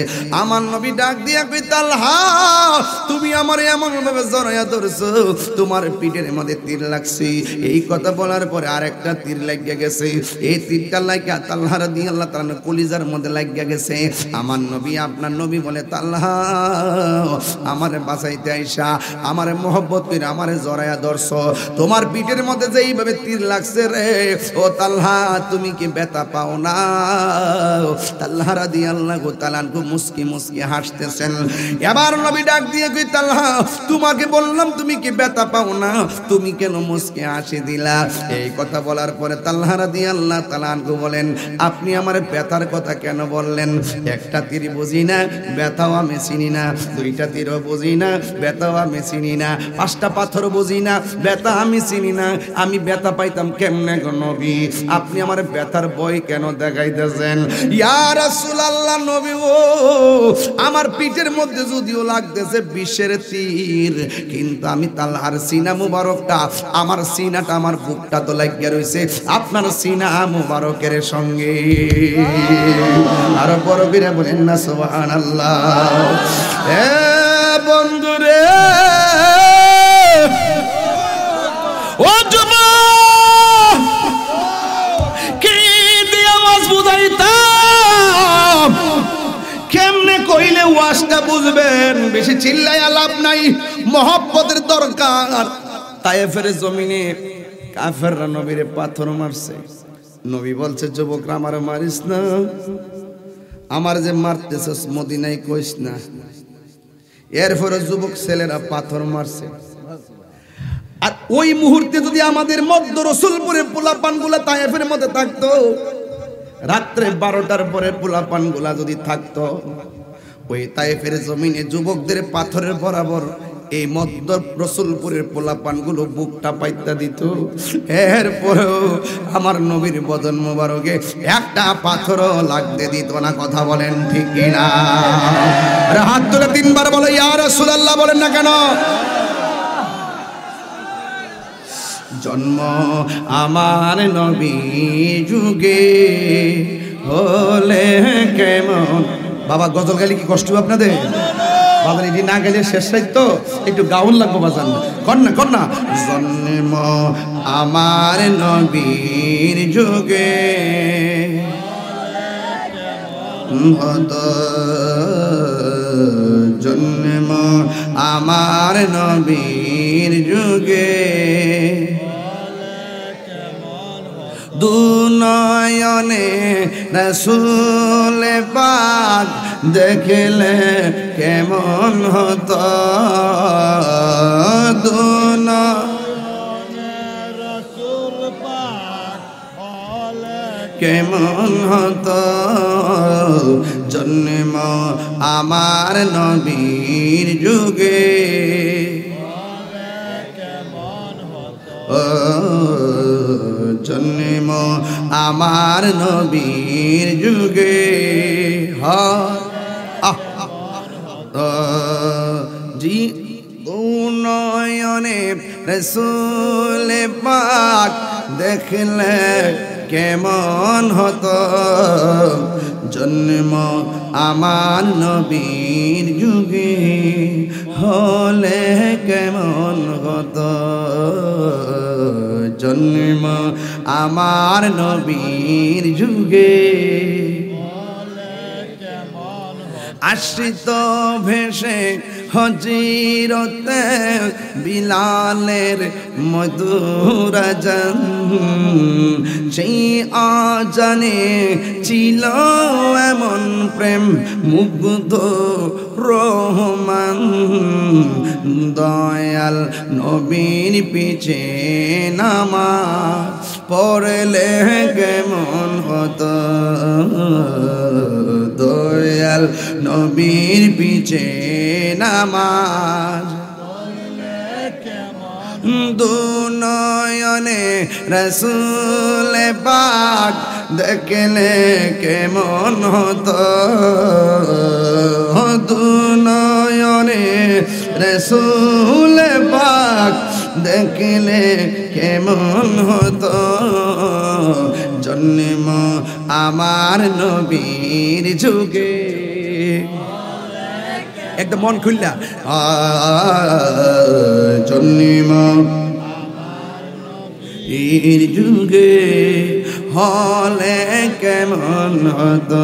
আমার নবী ডাক দিয়া কই, তালহা, তুমি আমার এমন ভাবে জড়াইয়া ধরছো, তোমার পিঠের মধ্যে তীর লাগছে। এই কথা বলার পরে আরেকটা তীর লাগিয়া গেছে। এই তীরটা লাগিয়া তালহা রাদিয়াল্লাহু তাআলা কলিজার মধ্যে লাগিয়া গেছে। আমার নবী আপনার নবী বলে, তালহা, আমারে বাঁচাইতে আইসা আমারে মহব্বত করে আমারে জড়াইয়া ধরছো, তোমার পিঠের মধ্যে যে এইভাবে তীর লাগছে রে, ও তালহা, তুমি কি ব্যথা পাও না? তালহা রাদিয়াল্লাহু তাআলা মুস্কি মুস্কি হাসতেছেন। এবার নবী ডাক দিয়ে কই, তালহা, তোমাকে বললাম তুমি কি ব্যথা পাও না, তুমি কেন মুস্কি হাসি দিলা? এই কথা বলার পরে তালহা রাদিয়াল্লাহু তাআলা বলেন, আপনি আমার ব্যথার কথা কেন বললেন? একটা তীর বুঝি না, ব্যথাও আমি চিনি না। দুইটা তীরও বুঝি না, ব্যথাও আমি চিনি না। পাঁচটা পাথর বুঝি না, ব্যথা আমি চিনি না। আমি ব্যথা পাইতাম কেমনে গো নবী? আপনি আমার ব্যথার ভয় কেন দেখাইতেছেন? ইয়া রাসূলুল্লাহ, নবী ও, আমার পিঠের মধ্যে যদিও লাগতেছে বিষের তীর, কিন্তু আমি তালহার সিনা মুবারকটা, আমার সিনাটা, আমার বুকটা তো লাগিয়া রইছে আপনার সিনা মুবারকের সঙ্গে। আর বড় বীরে বলেন না সুবহানাল্লাহ। এ বন্ধুরে, ওয়াজটা বুঝবেন, বেশি চিল্লায়া লাভ নাই, মহব্বতের দরকার। তায়েফের জমিনে কাফেররা নবীরে পাথর মারছে। নবী বলছে, যুবকরা আমার মারিস না, আমার যে মারতেছস মদিনায় কইস না। এরপরে যুবক ছেলেরা পাথর মারছে। আর ওই মুহূর্তে যদি আমাদের মধ্য রসুলপুরে পোলাপানগুলা তায়েফের মধ্যে থাকতো, রাত্রে 12টার পরে পোলাপানগুলা যদি থাকতো, ওই তায়েফের জমিনে যুবকদের পাথরের বরাবর এই মধ্য রসুলপুরের পোলাপানগুলো বুকটা পাইতা দিত। এরপরেও আমার নবীর বদন মোবারকে একটা পাথরও লাগতে দিত না। কথা বলেন ঠিক কিনা? আরে হাত তুলে 3 বার বলো ইয়া রাসূলুল্লাহ, বলেন না কেন? জন্ম আমার নবী যুগে হলে কেমন। বাবা গজল গাইলে কি কষ্ট হবে আপনাদের? বাবা এটি না গেলে শেষ তো একটু গাউন লাগবো বাজান, কন্যা কন্যা। জন্ম আমার নবীর যুগে হতো, জন্ম আমার নবীর যুগে দুনয়নে রাসূল পাক দেখলে কেমন হতো, দুনয়নে রাসূল পাক কেমন হতো, জন্ম আমার নবীর যুগে জন্ম আমার নবীর যুগে জি নয়নে রাসূল পাক দেখলে কেমন হতো, জন্ম আমার নবীর যুগে হলে কেমন হতো, জন্ম আমার নবীর যুগে আশ্রিত ভেসে হজিরতে বিলালের মধুর আজান, সেই আজানে ছিল এমন প্রেম মুগ্ধ রহমান, দয়াল নবীর পিছে নামাজ পড়লে কেমন হতো, দয়াল নবীর পিছে নামাজ দুনয়নে রাসূল পাক দেখলে কেমন হতো, দুনয়নে রাসূল পাক দেখলে কেমন হতো, জন্ম আমার নবীর যুগে। একদম মন খুললা জন্ম এর যুগে হলে কেমন হতো।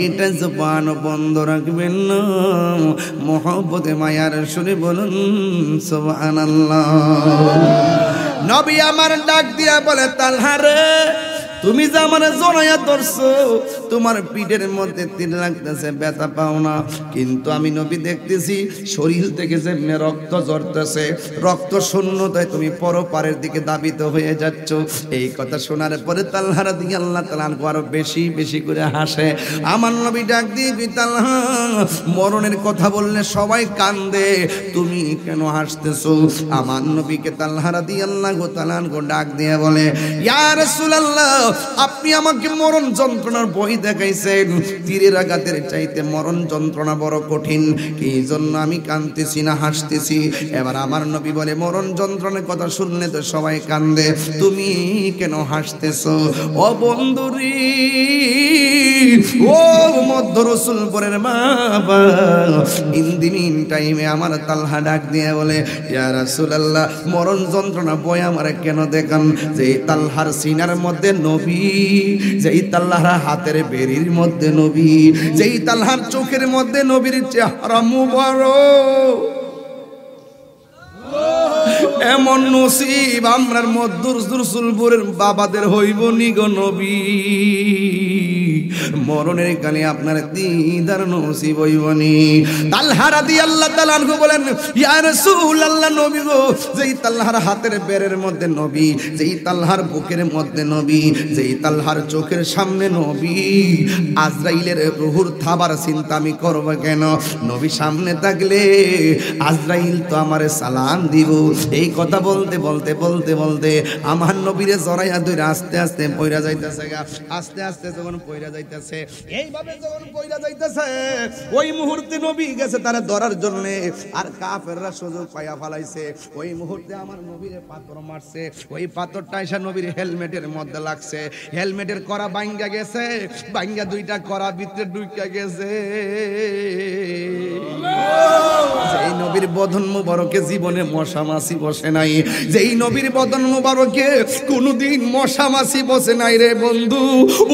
একটা জবান বন্ধ রাখবেন না, মহব্বতে মায়ার শুনে বলুন সুবহানাল্লাহ। নবী আমার ডাক দিয়া বলে, তালহা রে তুমি যে আমার জড়াইয়া ধরছো, তোমার পিঠের মধ্যে তীর লাগতেছে, ব্যথা পাও না, কিন্তু আমি নবী দেখতেছি শরীর থেকে যেমনি রক্ত ঝরতেছে, রক্ত শূন্যতায় তুমি পরপারের দিকে দাবিত হয়ে যাচ্ছ। এই কথা শোনার পরে তালহা রাদিয়াল্লাহু তাআলা আরো বেশি বেশি করে হাসে। আমার নবী ডাক দিয়ে, তালহা মরণের কথা বললে সবাই কান্দে, তুমি কেন হাসতেছো? আমার নবীকে তালহা রাদিয়াল্লাহু তাআলা ডাক দিয়ে বলে, ইয়া রাসূলুল্লাহ, আপনি আমাকে মরণ যন্ত্রণার বই দেখাইছেন, তীরের আঘাতের চাইতে মরণ যন্ত্রণা বড় কঠিন, এই জন্য আমি কাঁদতেছি না হাসতেছি। এবার আমার নবী বলে, মরণ যন্ত্রণার কথা শুনলে তো সবাই কান্দে, তুমি কেন হাসতেছো? ও বন্ধুরি, ও মধ্য রসুলপুরের বাবা, ইন দি মিন টাইমে আমার তালহা ডাক দিয়ে বলে, ইয়া রাসূলুল্লাহ, মরণ যন্ত্রণা বয় আমার কেন দেখান? যে তালহার সিনার মধ্যে নবী, যেই তালহার হাতের বেরির মধ্যে নবী, যেই তালহার চোখের মধ্যে নবীর চেহারা মুবারক। এমন নসিব আমরার মধ্যর রসুলপুরের বাবাদের হইব নি গো নবী, মরণের কালে আপনার দিদার নসিব হইব নি। তালহা রাদিয়াল্লাহু তাআলা আনহু বলেন, ইয়া রাসূলুল্লাহ, নবী গো, যেই তালহার হাতের বেরের মধ্যে নবী, যেই তালহার বুকের মধ্যে নবী, যেই তালহার চোখের সামনে নবী, আজরাইলের রুহুর থাবার চিন্তা আমি করব কেন? নবী সামনে থাকলে আজরাইল তো আমারে সালাম দিব। এই কথা বলতে বলতে বলতে বলতে আমার নবীরে জড়াইয়া ধরে আস্তে আস্তে পয়রা যাইতেছে, আস্তে আস্তে যখন পয়রা যাইতেছে, এইভাবে যখন পয়রা যাইতেছে, ওই মুহূর্তে নবী গেছে তারা ধরার জন্য, আর কাফেররা সুযোগ পাইয়া ফেলাইছে। ওই মুহূর্তে আমার নবীরে পাথর মারছে, ওই পাথরটা এসে নবীর হেলমেটের মধ্যে লাগছে, হেলমেটের করা ভাঙ্গা গেছে, ভাঙ্গা দুইটা করা ভিতরে ঢুকে গেছে। যেই নবীর বদন মুবারকে জীবনে মশা মাছি বসে নাই, যেই নবীর বদন মুবারকে কোনোদিন মশা মাছি বসে নাই রে বন্ধু,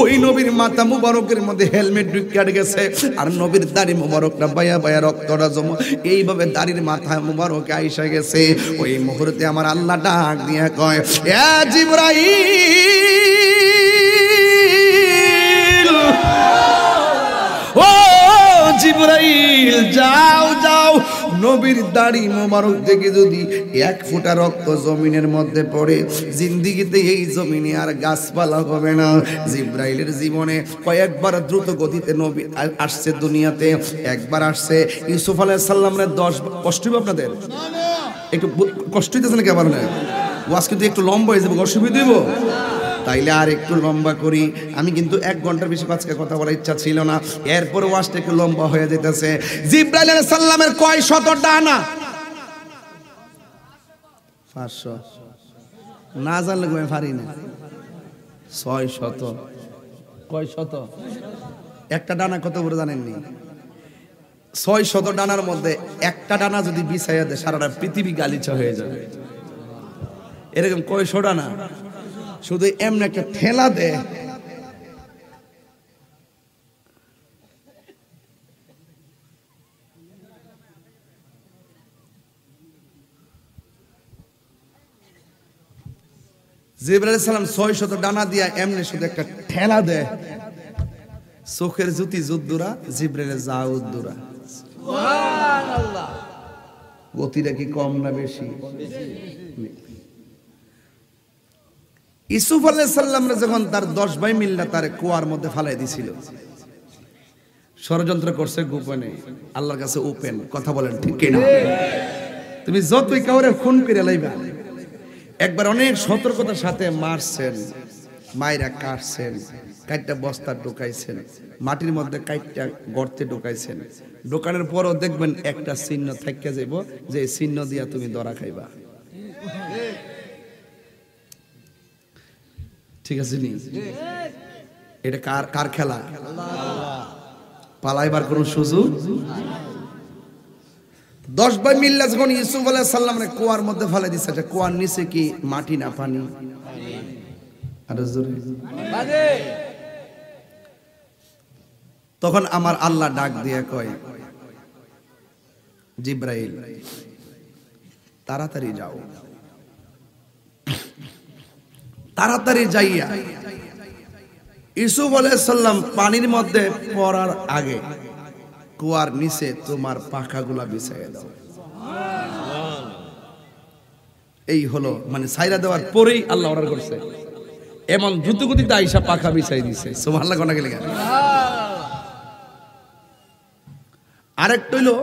ওই নবীর মাথা মুবারকের মধ্যে হেলমেট ঢুকে গেছে, আর নবীর দাড়ি মুবারকটা বায়া বায়া রক্তটা জমা এইভাবে দাড়ির মাথা মুবারকে আইসা গেছে। ওই মুহূর্তে আমার আল্লাহ ডাক দিয়া কয়, এ জিবরাইল, ও জিবরাইল, যাও যাও, নবীর দাড়ি মোবারক থেকে যদি এক ফোঁটা রক্ত জমিনের মধ্যে পড়ে, জিন্দিগিতে এই জমিনে আর গাছপালা হবে না। জিবরাইলের জীবনে কয়েকবার দ্রুত গতিতে নবী আসছে দুনিয়াতে। একবার আসছে ইউসুফ আলাইহিস সালামের 10, কষ্ট হবে আপনাদের? একটু কষ্ট হইতেছে না কেমন? ওয়াজ কিন্তু একটু লম্বা হয়ে যাবে, অসুবিধা দিব? তাইলে আর একটু লম্বা করি। আমি কিন্তু 1 ঘন্টার বেশি আজকে কথা বলার ইচ্ছা ছিল না, এরপরে ওয়াজটা একটু লম্বা হয়ে যেতেছে। জিবরাইল আলাইহিস সালামের কয় শত ডানা? 500 না জানলে আমি পারি না। 600। কয় শত? একটা ডানা কত বড় জানেননি? 600 ডানার মধ্যে একটা ডানা যদি বিছাইয়া দেয়, সারাটা পৃথিবী গালিচা হয়ে যাবে। এরকম কয়শো ডানা, শুধু এমনি একটা ঠেলা দেয়, জিবরাইল আলাইহিস সালাম 600 ডানা দিয়া এমনি শুধু একটা ঠেলা দেয়, চোখের জ্যোতি যুদ্দুরা, জিবরাইলের জাউদ্দুরা। সুবহানাল্লাহ। গতিটা কি কম না বেশি? ইউসুফ আলাইহিস সালাম যখন তার 10 ভাই মিল্লা তার কুয়ার মধ্যে ফালাই দিছিল, ষড়যন্ত্র করছে গোপনে, আল্লাহর কাছে ওপেন। কথা বলেন ঠিক কিনা? তুমি যতই কাউরে খুন করে লাইবা, একবার অনেক সতর্কতার সাথে মারছেন, মাইরা কাটছেন, কাইটটা বস্তা ঢুকাইছেন, মাটির মধ্যে কাইটটা গর্তে ঢুকাইছেন, ঢোকানোর পরও দেখবেন একটা চিহ্ন থাইকা যাইব, যে চিহ্ন দিয়া তুমি ধরা খাইবা। ঠিক আছে নি? এটা কার কার খেলা? পালাইবার কোন সুযোগ? 10 ভাই মিল্লা যখন ইউসুফ আলাইহিস সালামের কুয়ার মধ্যে ফেলে দিছে, কুয়ার নিচে কি মাটি না পানি? তখন আমার আল্লাহ ডাক দিয়ে কয়, জিবরাইল তাড়াতাড়ি যাও, তাড়াতাড়ি যাইয়া ইউসুফ আলাইহিস সালাম পানির মধ্যে পড়ার আগে কুয়ার নিচে তোমার পাখাগুলা বিছাইয়া দাও। এই হলো মানে ছাইরা দেওয়ার পরেই আল্লাহ অর্ডার করছে, এমন দ্রুতগতিতে আইসা পাখা বিছাই দিছে। সুবহানাল্লাহ কোনা গেলে আরেকটা হইলো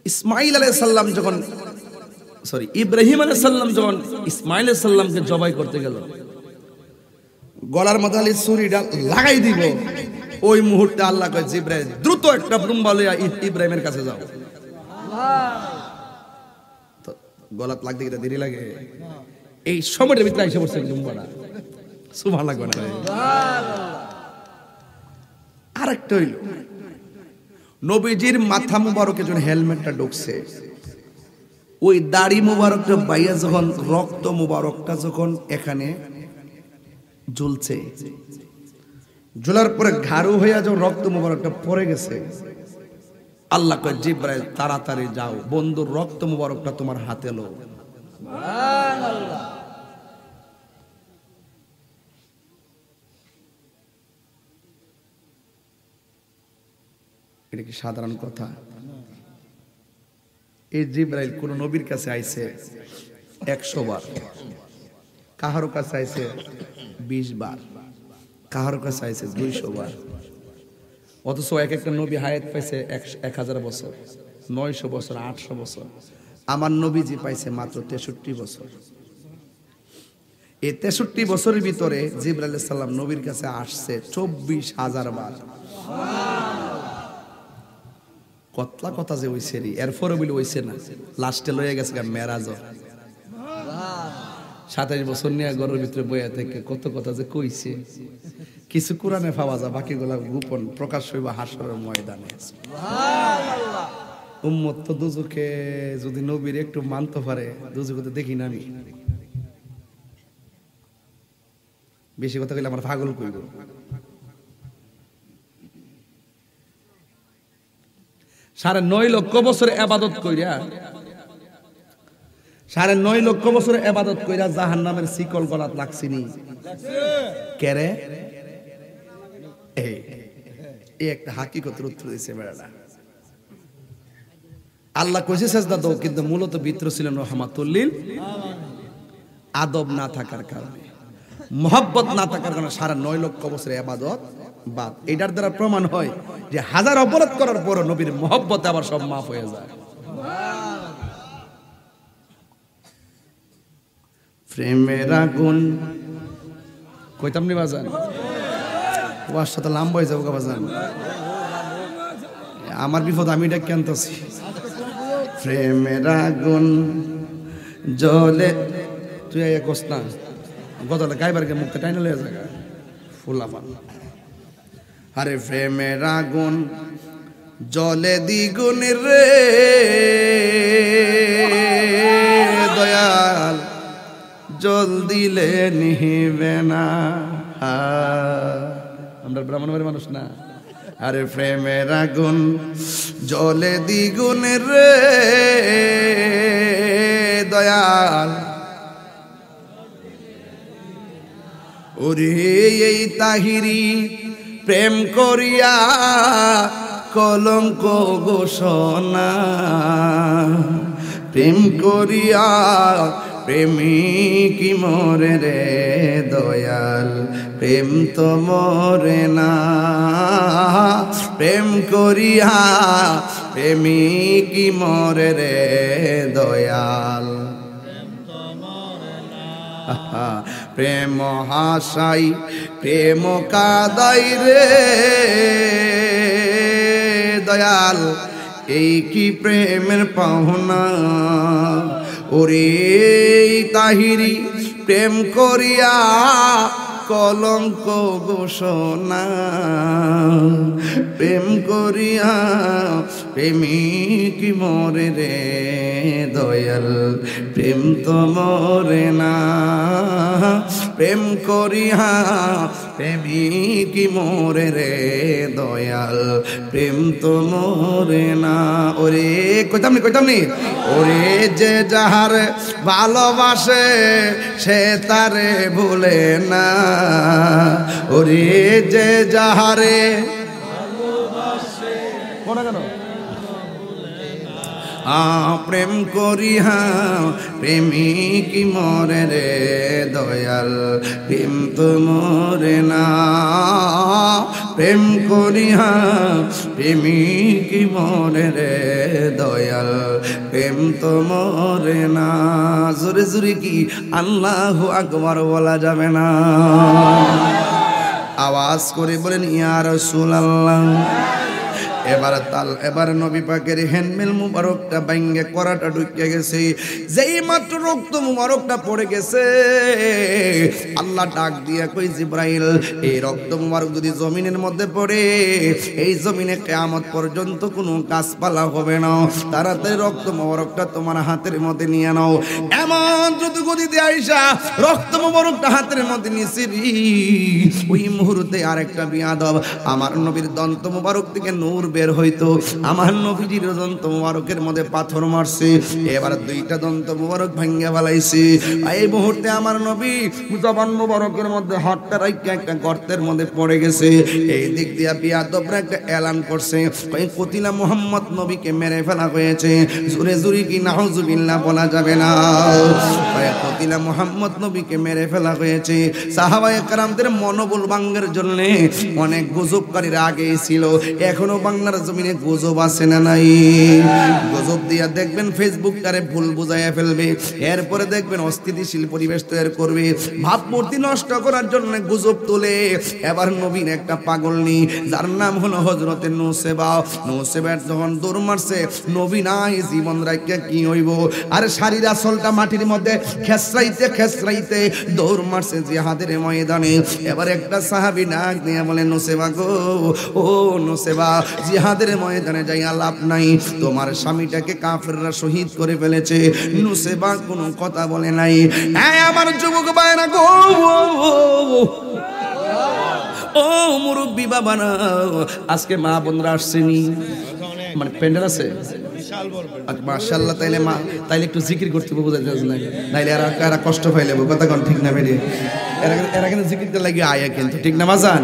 ইসমাইল আলাইহিস সালাম যখন ইব্রাহিম আলাইহিস সালাম যখন ইসমাইল আলাইহিস সালামকে জবাই করতে গেল, গলার মধ্যে আলী ছুরিটা লাগাই দিব, ওই মুহূর্তে আল্লাহ কয় জিবরাইল দ্রুত একটা ব্রুম্বা লইয়া ইব্রাহিমের কাছে যাও। তো গলাত লাগতে গেলে দেরি লাগে, এই সময়টার ভিতরে এসে পড়ছে ব্রুম্বাটা। সুবহানাল্লাহ। আরেকটা হইল নবীজির মাথা মুবারকে যখন হেলমেটটা ঢুকছে ওই দাড়ি মুবারকটা বাইয়া যখন রক্ত মুবারকটা যখন এখানে ঝুলছে ঝুলার পরে ঘাড়ু হইয়া যখন রক্ত মুবারকটা পড়ে গেছে আল্লাহ কয় জিবরাইল তাড়াতাড়ি যাও বন্ধুর রক্ত মুবারকটা তোমার হাতে লো সুবহানাল্লাহ। এটা কি সাধারণ কথা? এই জিবরাইল কোন নবীর কাছে আইছে 100 বার, কাহারো কাছে আইছে 20 বার, কাহারো কাছে আইছে 200 বার। অথচ এক একটা নবী হায়াত পাইছে 1000 বছর, 900 বছর, 800 বছর। আমার নবীজি পাইছে মাত্র 63 বছর। এই 63 বছরের ভিতরে জিবরাইল আলাইহিস সালাম নবীর কাছে আসছে 24,000 বার। কতলা কথা যে হইছে রে, এরপরে বলে হইছে না, লাস্টে লয়ে গেছে মেরাজ। 27 বছর নিয়ে ঘরের ভিতরে বইয়া থেকে কত কথা যে কইছে, কিছু কোরআনে পাওয়া যায়, বাকিগুলা গোপন প্রকাশ হইবা হাসরের ময়দানে। সুবহানাল্লাহ। উম্মত তো দুজকে যদি নবীর একটু মানতে পারে, দুজকে তো দেখি না আমি। বেশি কথা কইলে আমার পাগল কইব। 9.5 লক্ষ বছর ইবাদত কইরা, 9.5 লক্ষ বছর ইবাদত কইরা জাহান্নামের শিকল গলাত লাগছিনি কেরে? এই একটা হাকিকতের উত্তর দিয়েছে বেড়াটা। আল্লাহ কইছে সেজদা দাও, কিন্তু মূলত ভিতর ছিলেন রাহমাতুল লিল আদব না থাকার কারণে, মোহাব্বত না থাকার কারণে 9.5 লক্ষ বছর ইবাদত বাদ। এটার দ্বারা প্রমাণ হয় যে হাজার অপরাধ করার পর নবীর মোহাব্বতে আবার সব মাফ হয়ে যায়। প্রেমের আগুন কইতাম নি বাজান, ওয়ার সাথে লম্বা হয়ে যাবো বাজান, আমার বিপদ আমি এটা কেনতেছি। প্রেমের আগুন জলে তুই একস না গতলে গাইবারকে মুখটা টাইনা লয়ে জায়গা ফুলা পান। আরে প্রেমের আগুন জলে দ্বিগুণ রে দয়াল, জল দিলে নিবে না। আমরা ব্রাহ্মণবাড়ির মানুষ না। আরে প্রেমের আগুন জলে দ্বিগুণ রে দয়াল, ওরে এই তাহিরি প্রেম করিয়া কলঙ্ক ঘোষণা, প্রেম করিয়া প্রেমিক মরে রে দয়াল, প্রেম তো মরে না। প্রেম করিয়া প্রেমিক মরে রে দয়াল, প্রেম হাসাই প্রেম কাদাই রে দয়াল, এই কি প্রেমের পাওনা। ওরে তাহিরি প্রেম করিয়া কলঙ্ক ঘোষণা, প্রেম করিয়া প্রেমিক মরে রে দয়াল, প্রেম তো মরে না। প্রেম করিয়া প্রেমিক মরে রে দয়াল, প্রেম তো মরে না। ওরে কইতাম নি ওরে যে যাহার ভালোবাসে সে তারে ভুলে না। ওরে যে যাহারে ভালোবাসে কোন কেন প্রেম করিয়া প্রেমিক মরে রে দয়াল, প্রেম তো মরে না। প্রেম করিয়া প্রেমিক মরে রে দয়াল, প্রেম তো মরে না। জোরে জোরে কি আল্লাহু আকবার বলা যাবে না? আওয়াজ করে বলেন ইয়া রাসূলুল্লাহ। এবার নবী পাকের হ্যান্ডমেল মুবারকটা ভাঙ্গে করাটা ঢুকে গেছে। যেই মাত্র রক্ত মুবারকটা পড়ে গেছে, আল্লাহ ডাক দিয়া কই জিবরাইল, এই রক্ত মুবারক যদি জমিনের মধ্যে পড়ে, এই জমিনে কিয়ামত পর্যন্ত কোনো গাছপালা হবে না। তাড়াতাড়ি রক্ত মুবারকটা তোমার হাতের মধ্যে নিয়ে নাও। এমন দ্রুত গতিতে আইসা রক্ত মুবারকটা হাতের মধ্যে নিয়েছি। ওই মুহূর্তে আরেকটা বিয়াদব, আমার নবীর দন্ত মুবারক থেকে নূর বের হইতো, আমার নবীজির দন্ত মুবারকের মধ্যে পাথর মারছে। এবার দুইটা দন্ত মুবারক ভাঙ্গা ফেলাইছে। এই মুহূর্তে আমার নবী জবান মুবারকের মধ্যে হাতটা রাইখা একটা গর্তের মধ্যে পড়ে গেছে। এই দিক দিয়া বিয়াদবরা একটা এলান করছে, কই কতিলা মুহাম্মদ নবীকে মেরে ফেলা হয়েছে। জোরে জোরে কি নাউজুবিল্লাহ বলা যাবে না? কই কতিলা মুহাম্মদ নবীকে মেরে ফেলা হয়েছে। সাহাবায়ে কেরামদের মনোবল ভাঙার জন্য অনেক গুজবকারীরা আগে ছিল, এখনো বাংলার জমিনে গুজব আছে না নাই? গুজব দিয়া দেখবেন ফেসবুকটারে ভুল বুঝাইয়া ফেলবে, এরপরে দেখবেন অস্থিতিশীল পরিবেশ তৈরি করবে, ভাবমূর্তি নষ্ট করার জন্য গুজব তোলে। এবার নবীন একটা পাগলনি, যার নাম হলো হযরতে নুসেবা। নুসেবার যখন দৌড় মারছে, নবী নাই জীবন রাখিয়া কি হইব? আর শাড়ির আসলটা মাটির মধ্যে খেসরাইতে খেসরাইতে দৌড় মারছে জিহাদের ময়দানে। এবার একটা সাহাবী ডাক দিয়ে বলে, নুসেবা গো, ও নুসেবা, জিহাদের ময়দানে যাইয়া লাভ নাই, তোমার স্বামীটাকে কাফেররা শহীদ করে ফেলেছে। নুসেবা কোনো কথা বলে নাই। হ্যাঁ আমার যুবক ভাইরা গো, ও মুরব্বী বাবারা, আজকে মা বোনরা আসছেনি, মানে প্যান্ডেল আছে মাশাআল্লাহ। তাইলে মা, তাইলে একটু জিকির করতে বোঝাতে না, নাইলে এরা কষ্ট পাইলে কথা কোন ঠিক না বেরিয়ে, এরা কিন্তু জিকিরতে লাগে আয়া কিন্তু ঠিক না বাজান।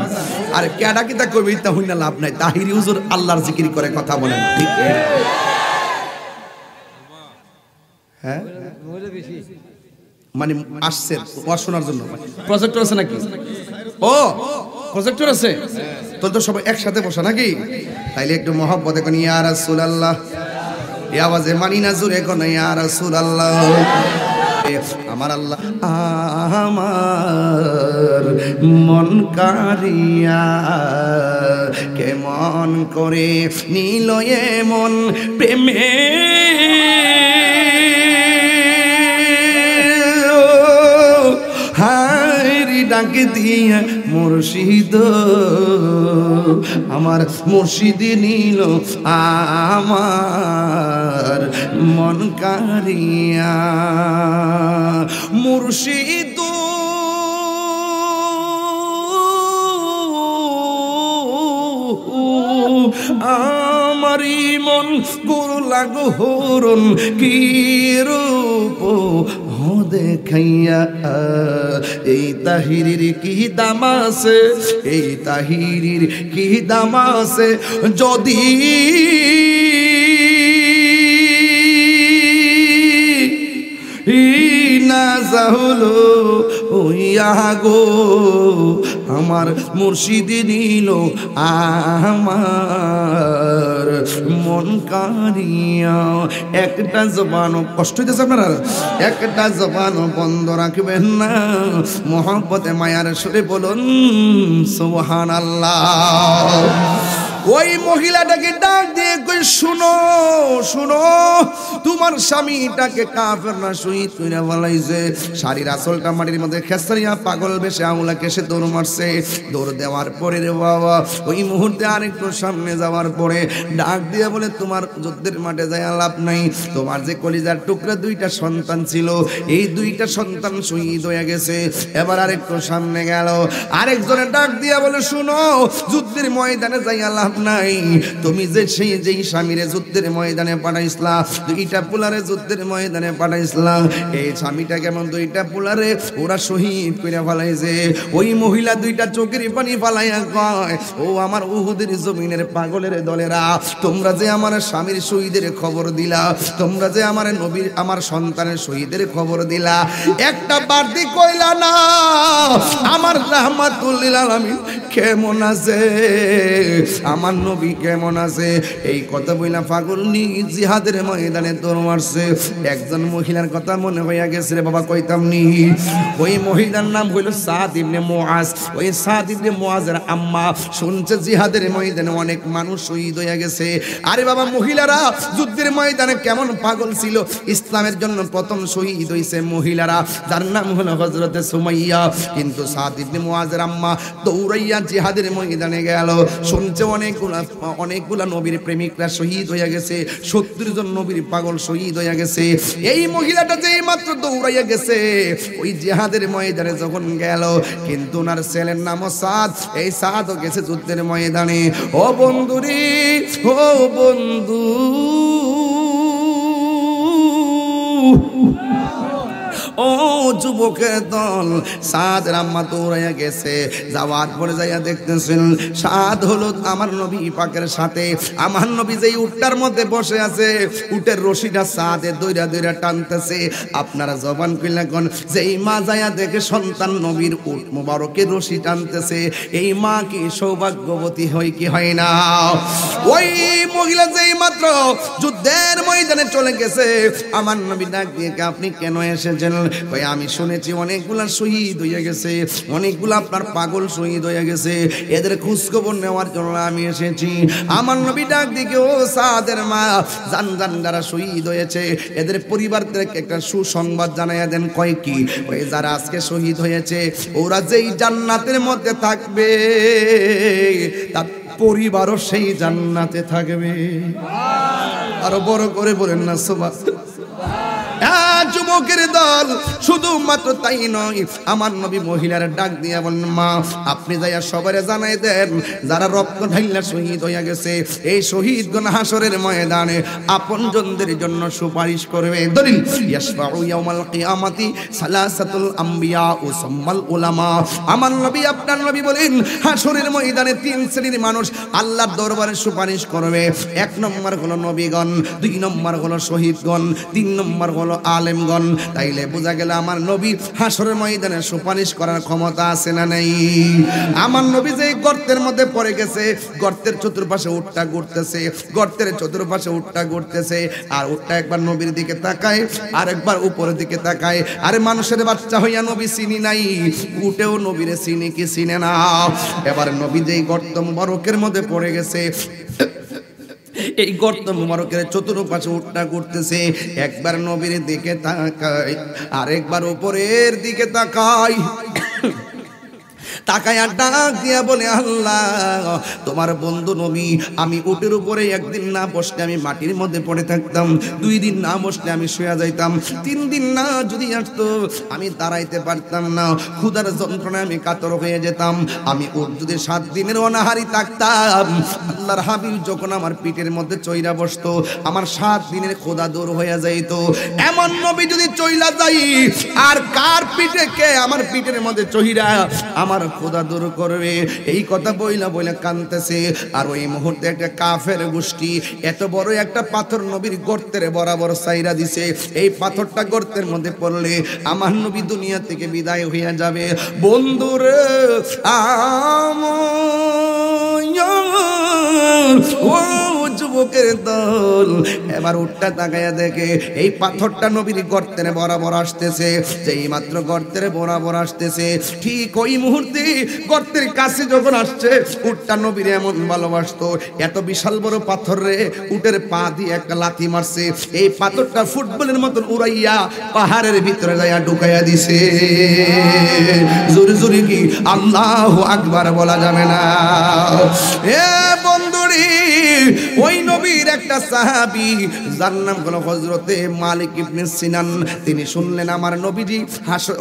আর কেডা কিতা কবি তা হইনা লাভ নাই, তাহিরি হুজুর আল্লাহর জিকির করে কথা বলেন, ঠিক? হ্যাঁ মানে আসছে পড়াশোনার জন্য, প্রজেক্টর আছে নাকি? ও প্রজেক্টর আছে, তো সবাই একসাথে বসা নাকি? তাইলে একটু মহব্বতে কোন ইয়া রাসূলুল্লাহ, এই আওয়াজে মানি না, জোরে কোন ইয়া রাসূলুল্লাহ। আমার আল্লাহ আমার মন কারিয়া কেমন করে নিল এমন প্রেমে, হায়রি ডাকে দিয়া মুর্শিদ, আমার মুর্শিদ নিল আমার মন কারিয়া। মুর্শিদ আমারি মন গুরু লাগো হরণ কি রূপ দেখাইয়া, এই তাহিরির কি দাম আছে, এই তাহিরির কি দাম আছে, যদি না যাহলো ওইয়া গো, আমার মুর্শিদ নিল আমার মন কারিয়া। একটা জবান, কষ্ট হইতেছে আপনারা, একটা জবান বন্ধ রাখবেন না, মহব্বতে মায়ার সুরে বলুন সুবহানাল্লাহ। ওই মহিলাটাকে ডাক দিয়ে কই, শুনো শুনো, তোমার স্বামীটাকে কাফের না শহীদ কইরা ফেলাইছে। শাড়ির আসলটা মাটির মধ্যে খেসারিয়া পাগল বেশে আউলাকে সে দৌড় মারছে। দৌড় দেওয়ার পরে রে বাবা, ওই মুহূর্তে আরেকটু সামনে যাওয়ার পরে ডাক দিয়ে বলে, তোমার যুদ্ধের মাঠে যায় লাভ নাই, তোমার যে কলিজার টুকরা দুইটা সন্তান ছিল, এই দুইটা সন্তান শহীদ হয়ে গেছে। এবার আরেকটু সামনে গেল, আরেকজনের ডাক দিয়ে বলে, শুনো, যুদ্ধের ময়দানে যাই লাভ নাই, তুমি যে সেই যেই স্বামীরে যুদ্ধের ময়দানে পাঠাইছিলা, দুইটা পুলারে যুদ্ধের ময়দানে পাঠাইছিলা, এই স্বামীটা কেমন দুইটা পুলারে ওরা শহীদ করে ফেলাইছে। ওই মহিলা দুইটা চোখের পানি ফালাইয়া কয়, ও আমার উহুদের জমিনের পাগলের দলেরা, তোমরা যে আমার স্বামীর শহীদের খবর দিলা, তোমরা যে আমার নবীর আমার সন্তানের শহীদের খবর দিলা, একটা বাড়তি কইলা না আমার রাহমাতুল লিল আলামিন কেমন আছে, আমার নবী কেমন আছে। এই কথা বইলা পাগল নি জিহাদের ময়দানে দৌড় মারছে। একজন মহিলার কথা মনে হইয়া গেছে রে বাবা, কইতাম নি। ওই মহিলার নাম হইল সাদ ইবনে মুআজ। ওই সাদ ইবনে মুআজের আম্মা শুনছে জিহাদের ময়দানে অনেক মানুষ শহীদ হইয়া গেছে। আরে বাবা, মহিলারা যুদ্ধের ময়দানে কেমন পাগল ছিল। ইসলামের জন্য প্রথম শহীদ হইছে মহিলারা, যার নাম হলো হযরতে সুমাইয়া। কিন্তু সাদ ইবনে মুআজের আম্মা দৌড়াইয়া জিহাদের ময়দানে গেল। শুনছে অনেকগুলা নবীর প্রেমিকরা শহীদ হইয়া গেছে, 70 জন নবীর পাগল শহীদ হইয়া গেছে। এই মহিলাটা যেই মাত্র দৌড়াইয়া গেছে ওই জিহাদের ময়দানে যখন গেল, কিন্তু ওনার ছেলের নামও সাদ। এই সাদও গেছে যুদ্ধের ময়দানে। ও বন্ধুরে, ও বন্ধু, ও যুবকের দল, সাদ রাম্মা দৌড়াইয়া গেছে। যাওয়ার পরে যাইয়া দেখতেছেন সাদ হলো আমার নবী পাকের সাথে। আমার নবী যেই উটটার মধ্যে বসে আছে, উটের রশিটা সাদে দইরা দইরা টানতেছে। আপনারা জবান কইলা কোন, যেই মা যাইয়া দেখে সন্তান নবীর উট মুবারকের রশি টানতেছে, এই মা কি সৌভাগ্যবতী হয় কি হয় না? ওই মহিলা যেই মাত্র যুদ্ধের ময়দানে চলে গেছে, আমার নবী ডাক দিয়ে, আপনি কেন এসেছেন? ভাই, আমি শুনেছি অনেকগুলা শহীদ হয়ে গেছে, অনেকগুলা আপনার পাগল শহীদ হয়ে গেছে, এদের খোঁজখবর নেওয়ার জন্য আমি এসেছি। আমার নবী ডাক দিকে, ও সাদের মা, জান জান যারা শহীদ হয়েছে এদের পরিবারদেরকে একটা সুসংবাদ জানাইয়া দেন। কয় কি? ওই যারা আজকে শহীদ হয়েছে ওরা যেই জান্নাতের মধ্যে থাকবে, তার পরিবারও সেই জান্নাতে থাকবে। আরো বড় করে বলেন না সুবহানাল্লাহ। যুবকের দল, শুধুমাত্র তাই নয়, আমার নবী মহিলার ডাক দিয়া বলেন, মা আপনি যাইয়া সবারে জানাই দেন যারা রক্ত ঢাইলা শহীদ হইয়া গেছে, এই শহীদগণ হাসরের ময়দানে আপনজনদের জন্য সুপারিশ করবে। দলিল, ইয়াশফাউ ইয়াউমাল কিয়ামাতি সালাসাতুল আম্বিয়া ও সাম্মাল উলামা। আমার নবী, আপনার নবী বলেন, হাসরের ময়দানে 3 শ্রেণীর মানুষ আল্লাহর দরবারে সুপারিশ করবে। 1 নম্বর হলো নবীগণ, 2 নম্বর হলো শহীদগণ, 3 নম্বর হলো আলেমগণ। তাইলে বোঝা গেল আমার নবী হাসরের ময়দানে সুপারিশ করার ক্ষমতা আছে না নাই? আমার নবী যে গর্তের মধ্যে পড়ে গেছে, গর্তের চতুর্পাশে উটটা ঘুরতেছে, গর্তের চতুর্পাশে উটটা ঘুরতেছে, আর উটটা একবার নবীর দিকে তাকায় আর একবার উপরের দিকে তাকায়। আরে মানুষের বাচ্চা হইয়া নবী চিনি নাই, উটেও নবীরে চিনি কি চিনে না? এবার নবী যেই গর্ত মুবারকের মধ্যে পড়ে গেছে, এই গর্ত মুবারকের চতুর্পাশে উটটা ঘুরতেছে, একবার নবীর দিকে তাকায় আর একবার উপরের দিকে তাকায়। তাকায়া ডাক দিয়া বলে, আল্লাহ তোমার বন্ধু নবী, আমি উটের উপরে একদিন না বসলে আমি মাটির মধ্যে পড়ে থাকতাম, 2 দিন না বসলে আমি শুয়ে যাইতাম, 3 দিন না যদি আসতো আমি দাঁড়াইতে পারতাম না, ক্ষুধার যন্ত্রণায় আমি কাতর হয়ে যেতাম। আমি উট যদি 7 দিনের অনাহারি থাকতাম, আল্লাহর হাবিব যখন আমার পিঠের মধ্যে চইরা বসতো, আমার 7 দিনের ক্ষুধা দূর হয়ে যাইতো। এমন নবী যদি চইলা যাই, আর কার পিঠে কে আমার পিঠের মধ্যে চইরা আমার ক্ষুধা দূর করবে? এই কথা বইলা বইলা কাঁদতেছে। আর ওই মুহূর্তে একটা কাফের গোষ্ঠী এত বড় একটা পাথর নবীর গর্তের বরাবর সাইরা দিছে। এই পাথরটা গর্তের মধ্যে পড়লে আমার নবী দুনিয়া থেকে বিদায় হইয়া যাবে। বন্ধুরে ও যুবকের দল, এবার উটটা তাকাইয়া দেখে এই পাথরটা নবীর গর্তের বরাবর আসতেছে। যেই মাত্র গর্তের বরাবর আসতেছে, ঠিক ওই মুহূর্তে গর্তের কাছে যখন আসছে, উটটা নবীর এমন ভালোবাসতো, এত বিশাল বড় পাথর রে উটের পা দিয়ে একটা লাথি মারছে, এই পাথরটা ফুটবলের মতন উড়াইয়া পাহাড়ের ভিতরে যাইয়া ঢুকাইয়া দিছে। জোরে জোরে কি আল্লাহু আকবার বলা যাবে না? এ বন্ধুরি, ওই নবীর একটা সাহাবী যার নাম হলো হযরতে মালিক ইবনে সিনান, তিনি শুনলেন আমার নবীজি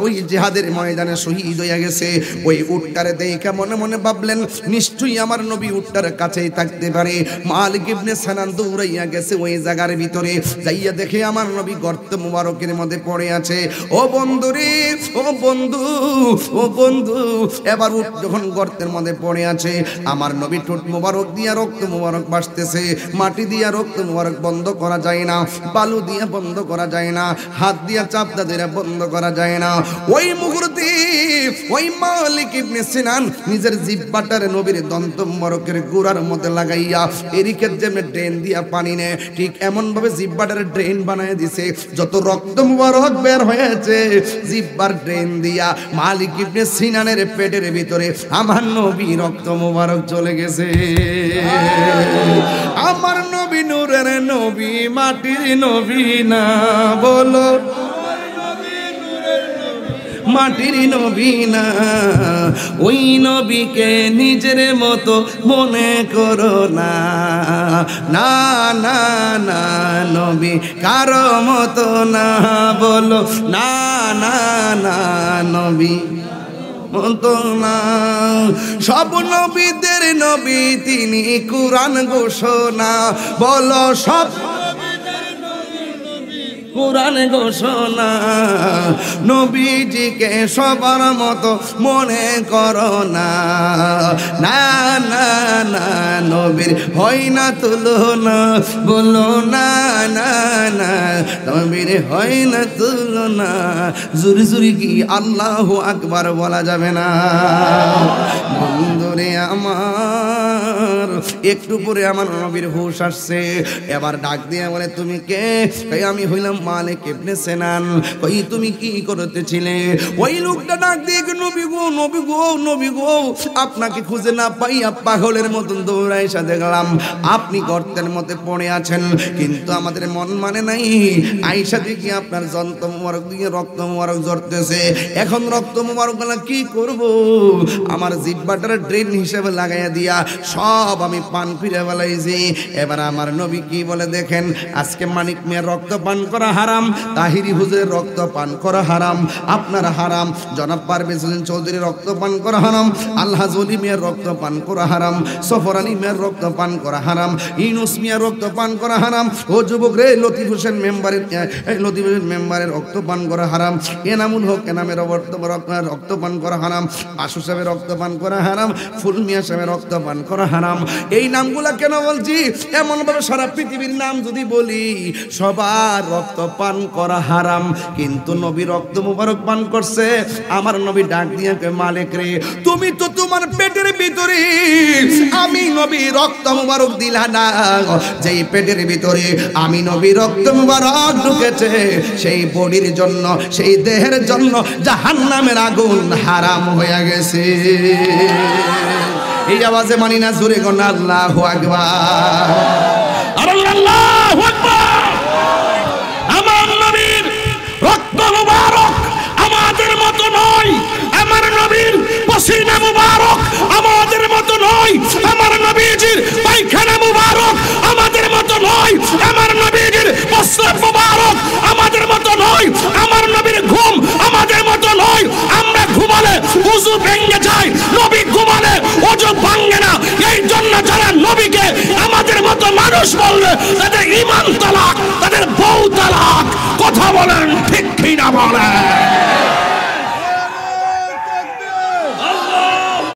ওই জিহাদের ময়দানে শহীদ হইয়া গেছে। ওই উটটারে দেখে মনে মনে ভাবলেন, নিশ্চয়ই আমার নবী উটটার কাছেই থাকতে পারে। মালিক ইবনে সিনান দৌড়াইয়া গেছে ওই জায়গার ভিতরে, যাইয়া দেখে আমার নবী গর্ত মুবারকের মধ্যে পড়ে আছে। ও বন্ধুরে, ও বন্ধু, ও বন্ধু, এবার উট যখন গর্তের মধ্যে পড়ে আছে, আমার নবী ঠোঁট মুবারক দিয়া রক্ত মুবারক আসতেছে, মাটি দিয়া রক্ত মোবারক বন্ধ করা যায় না, বালু দিয়া বন্ধ করা যায় না, হাত দিয়া চাপটা দিয়ে বন্ধ করা যায় না। ওই মুহূর্তে ওই মালিক ইবনে সিনান নিজের জিহ্বাটারে নবীর দন্ত মোবারকের গোড়ার মধ্যে লাগাইয়া এরিকের যেমন ড্রেন দিয়া পানি নেয়, ঠিক এমন ভাবে জিহ্বাটারে ড্রেন বানায় দিছে। যত রক্ত মোবারক বের হয়েছে জিহ্বার ড্রেন দিয়া মালিক ইবনে সিনানের পেটের ভিতরে আমার নবী রক্ত মোবারক চলে গেছে। আমার নবী নূরের নবী, মাটির নবী না, বলো মাটির নবী না। ওই নবীকে নিজের মতো মনে করো না, না না না, নবী কারো মতো না, বলো না না না, নবী মতো না। সব নবীদের নবী তিনি, কুরআন ঘোষণা, বলো সব কুরআন ঘোষণা। নবীজিকে সবার মতো মনে করো না, না না না, নবীর হয় না তুলনা, বলো না না না, নবীর হয় না তুলনা। জুরি জুরি কি আল্লাহু আকবার বলা যাবে না? বন্ধুরে আমার, একটু পরে আমার নবীর হুঁশ আসছে। এবার ডাক দিয়ে বলে, তুমি কে? আমি হইলাম মালিক ইবনে সিনান। ওই তুমি কি করতেছিলে? ওই লোকটা ডাক দিয়ে, নবী গো নবী গো নবী গো, আপনাকে খুঁজে না পাইয়া পাগলের মতন দৌড়াইসা দেখলাম আপনি গর্তের মধ্যে পড়ে আছেন, কিন্তু আমাদের মন মানে নাই। আইসা দেখি আপনার জন্ত মোবারক দিয়ে রক্ত মোবারক ঝরতেছে। এখন রক্ত মোবারক কি করব? আমার জিহ্বাটার ড্রেন হিসেবে লাগাইয়া দিয়া সব আমি পান ফিরে বেলাইছি। এবার আমার নবী কি বলে দেখেন, আজকে মানিক মিয়ার রক্ত পান করা হারাম, তাহিরি হুজুরের রক্ত পান করা হারাম, আপনার হারাম, জনাব পারভেজ হোসেন চৌধুরীর রক্ত পান করা হারাম, আলহাজ ওলি মিয়ার রক্ত পান করা হারাম, সফর আলী মিয়ার রক্ত পান করা হারাম, ইউনুস মিয়ার রক্ত পান করা হারাম, ও যুবক রে লতিফ হোসেন মেম্বারের রক্ত পান করা হারাম, এনামুল হক এনামের রক্ত পান করা হারাম, আশু সাহেবের রক্ত পান করা হারাম, ফুল মিয়া সাহেবের রক্ত পান করা হারাম। এই নামগুলা কেন বলছি? এমন ভাবে সারা পৃথিবীর নাম যদি বলি সবার রক্ত পান করা হারাম, কিন্তু নবী রক্ত মুবারক পান করছে। আমার নবী ডাক দিয়ে মালিক রে, তুমি তো তোমার পেটের ভিতরে আমি নবী রক্ত মুবারক দিলা না, যেই পেটের ভিতরে আমি নবী রক্ত মুবারক ঢুকেছে সেই বডির জন্য, সেই দেহের জন্য জাহান্নামের আগুন হারাম হয়ে গেছে। এই আওয়াজে মানি না, জোরে কোন আল্লাহু আকবার, আল্লাহু আকবার। আমার নবীর রক্ত মুবারক আমাদের মতো নয়, আমার নবীর পসিনা মুবারক আমাদের মতো নয়, আমার নবীজির পায়খানা মুবারক আমাদের মতো নয়, আমার নবীজির প্রস্রাব মুবারক আমাদের মতো নয়, আমার নবীর ঘুম আমাদের মতো নয়। আমরা ঘুমালে ওযু ভেঙে যায়, নবী ঘুমালে ওযু ভাঙে না। এই জন্য যারা নবীকে আমাদের মতো মানুষ বলবে তাদের ঈমান তালাক, তাদের বউ তালাক। কথা বলেন ঠিক কি না বলেন?